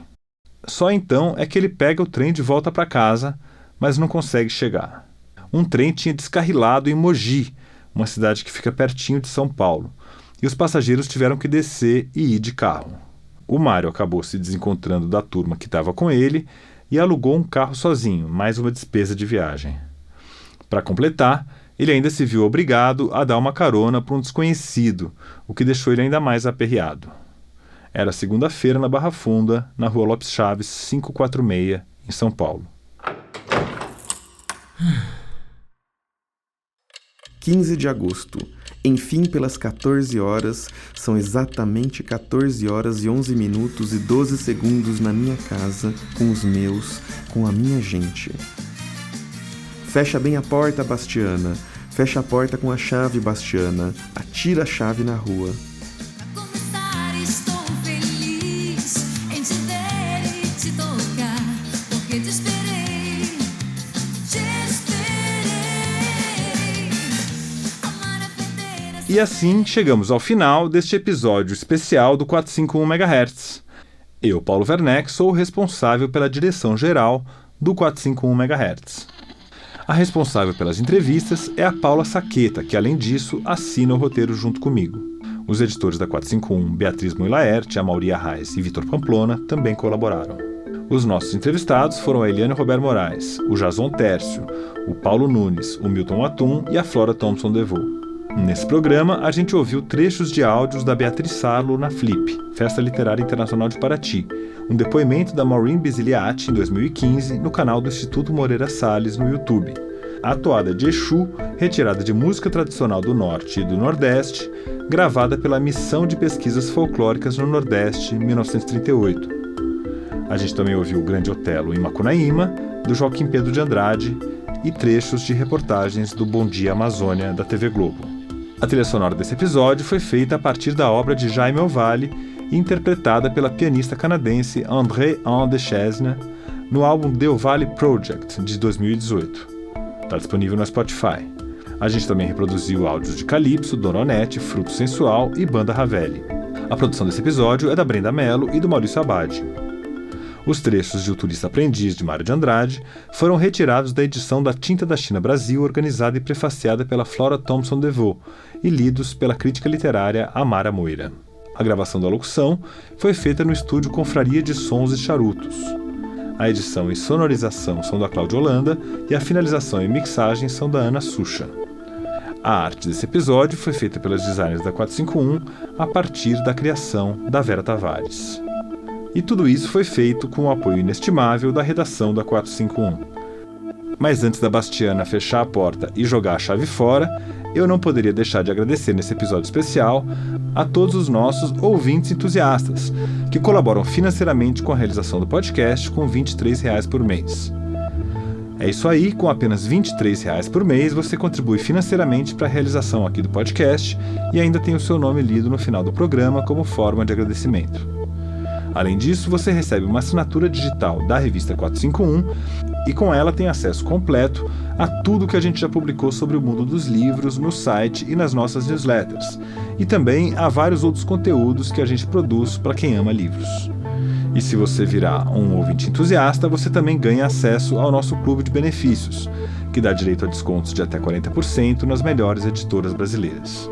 Só então é que ele pega o trem de volta para casa, mas não consegue chegar. Um trem tinha descarrilado em Mogi, uma cidade que fica pertinho de São Paulo, e os passageiros tiveram que descer e ir de carro. O Mário acabou se desencontrando da turma que estava com ele e alugou um carro sozinho, mais uma despesa de viagem. Para completar, ele ainda se viu obrigado a dar uma carona para um desconhecido, o que deixou ele ainda mais aperreado. Era segunda-feira na Barra Funda, na Rua Lopes Chaves, 546, em São Paulo. 15 de agosto. Enfim, pelas 14 horas, são exatamente 14 horas e 11 minutos e 12 segundos na minha casa, com os meus, com a minha gente. Fecha bem a porta, Bastiana. Fecha a porta com a chave, Bastiana. Atira a chave na rua. E assim chegamos ao final deste episódio especial do 451 MHz. Eu, Paulo Werneck, sou o responsável pela direção geral do 451 MHz. A responsável pelas entrevistas é a Paula Saqueta, que além disso assina o roteiro junto comigo. Os editores da 451, Beatriz Moilaert, Amaury Arraes e Vitor Pamplona, também colaboraram. Os nossos entrevistados foram a Eliane Robert Moraes, o Jason Tércio, o Paulo Nunes, o Milton Atum e a Flora Thompson DeVoe. Nesse programa, a gente ouviu trechos de áudios da Beatriz Sarlo na Flip, Festa Literária Internacional de Paraty, um depoimento da Maureen Basiliati em 2015 no canal do Instituto Moreira Salles no YouTube. A toada de Exu, retirada de música tradicional do Norte e do Nordeste, gravada pela Missão de Pesquisas Folclóricas no Nordeste, 1938. A gente também ouviu o Grande Otelo em Macunaíma, do Joaquim Pedro de Andrade, e trechos de reportagens do Bom Dia Amazônia, da TV Globo. A trilha sonora desse episódio foi feita a partir da obra de Jaime Ovalle e interpretada pela pianista canadense André-Anne de Chesne no álbum The Ovalle Project, de 2018. Está disponível no Spotify. A gente também reproduziu áudios de Calypso, Dona Onete, Fruto Sensual e Banda Ravelli. A produção desse episódio é da Brenda Mello e do Maurício Abad. Os trechos de O Turista Aprendiz, de Mário de Andrade, foram retirados da edição da Tinta da China Brasil, organizada e prefaciada pela Flora Thompson DeVoe, e lidos pela crítica literária Amara Moira. A gravação da locução foi feita no estúdio Confraria de Sons e Charutos. A edição e sonorização são da Cláudia Holanda e a finalização e mixagem são da Ana Sucha. A arte desse episódio foi feita pelos designers da 451 a partir da criação da Vera Tavares. E tudo isso foi feito com o apoio inestimável da redação da 451. Mas antes da Bastiana fechar a porta e jogar a chave fora, eu não poderia deixar de agradecer nesse episódio especial a todos os nossos ouvintes entusiastas, que colaboram financeiramente com a realização do podcast com R$ 23 por mês. É isso aí, com apenas R$ 23 por mês você contribui financeiramente para a realização aqui do podcast e ainda tem o seu nome lido no final do programa como forma de agradecimento. Além disso, você recebe uma assinatura digital da revista 451 e com ela tem acesso completo a tudo que a gente já publicou sobre o mundo dos livros no site e nas nossas newsletters, e também a vários outros conteúdos que a gente produz para quem ama livros. E se você virar um ouvinte entusiasta, você também ganha acesso ao nosso clube de benefícios, que dá direito a descontos de até 40% nas melhores editoras brasileiras.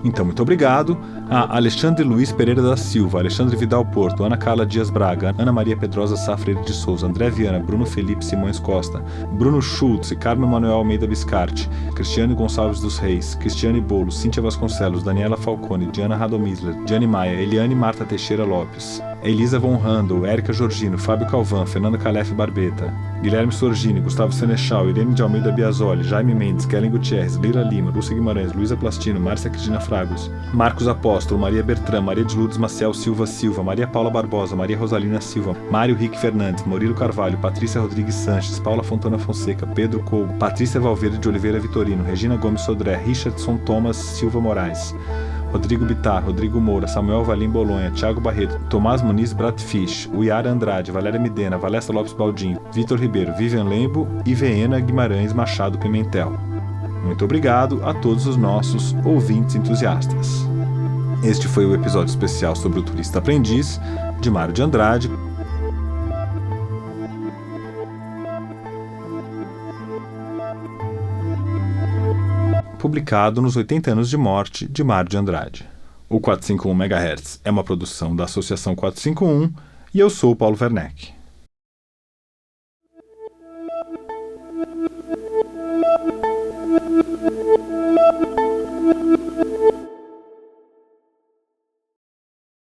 Então, muito obrigado a Alexandre Luiz Pereira da Silva, Alexandre Vidal Porto, Ana Carla Dias Braga, Ana Maria Pedrosa Sá Freire de Souza, André Viana, Bruno Felipe Simões Costa, Bruno Schultz, Carmen Manuel Almeida Biscarte, Cristiane Gonçalves dos Reis, Cristiane Bolo, Cíntia Vasconcelos, Daniela Falcone, Diana Radomisler, Diane Maia, Eliane Marta Teixeira Lopes, Elisa Von Handel, Érica Giorgino, Fábio Calvan, Fernanda Calef Barbeta, Guilherme Sorgini, Gustavo Senechal, Irene de Almeida Biasoli, Jaime Mendes, Kellen Gutierrez, Lira Lima, Lúcia Guimarães, Luísa Plastino, Márcia Cristina Fragos, Marcos Apóstolo, Maria Bertrand, Maria de Lourdes Maciel Silva Silva, Maria Paula Barbosa, Maria Rosalina Silva, Mário Rique Fernandes, Murilo Carvalho, Patrícia Rodrigues Sanches, Paula Fontana Fonseca, Pedro Cougo, Patrícia Valverde de Oliveira Vitorino, Regina Gomes Sodré, Richardson Thomas Silva Moraes, Rodrigo Bittar, Rodrigo Moura, Samuel Valim Bolonha, Thiago Barreto, Tomás Muniz Bratfish, Uyara Andrade, Valéria Midena, Valessa Lopes Baldin, Vitor Ribeiro, Vivian Lembo e Veena Guimarães Machado Pimentel. Muito obrigado a todos os nossos ouvintes entusiastas. Este foi o episódio especial sobre o Turista Aprendiz, de Mário de Andrade. Publicado nos 80 anos de morte de Mário de Andrade. O 451 MHz é uma produção da Associação 451 e eu sou o Paulo Werneck.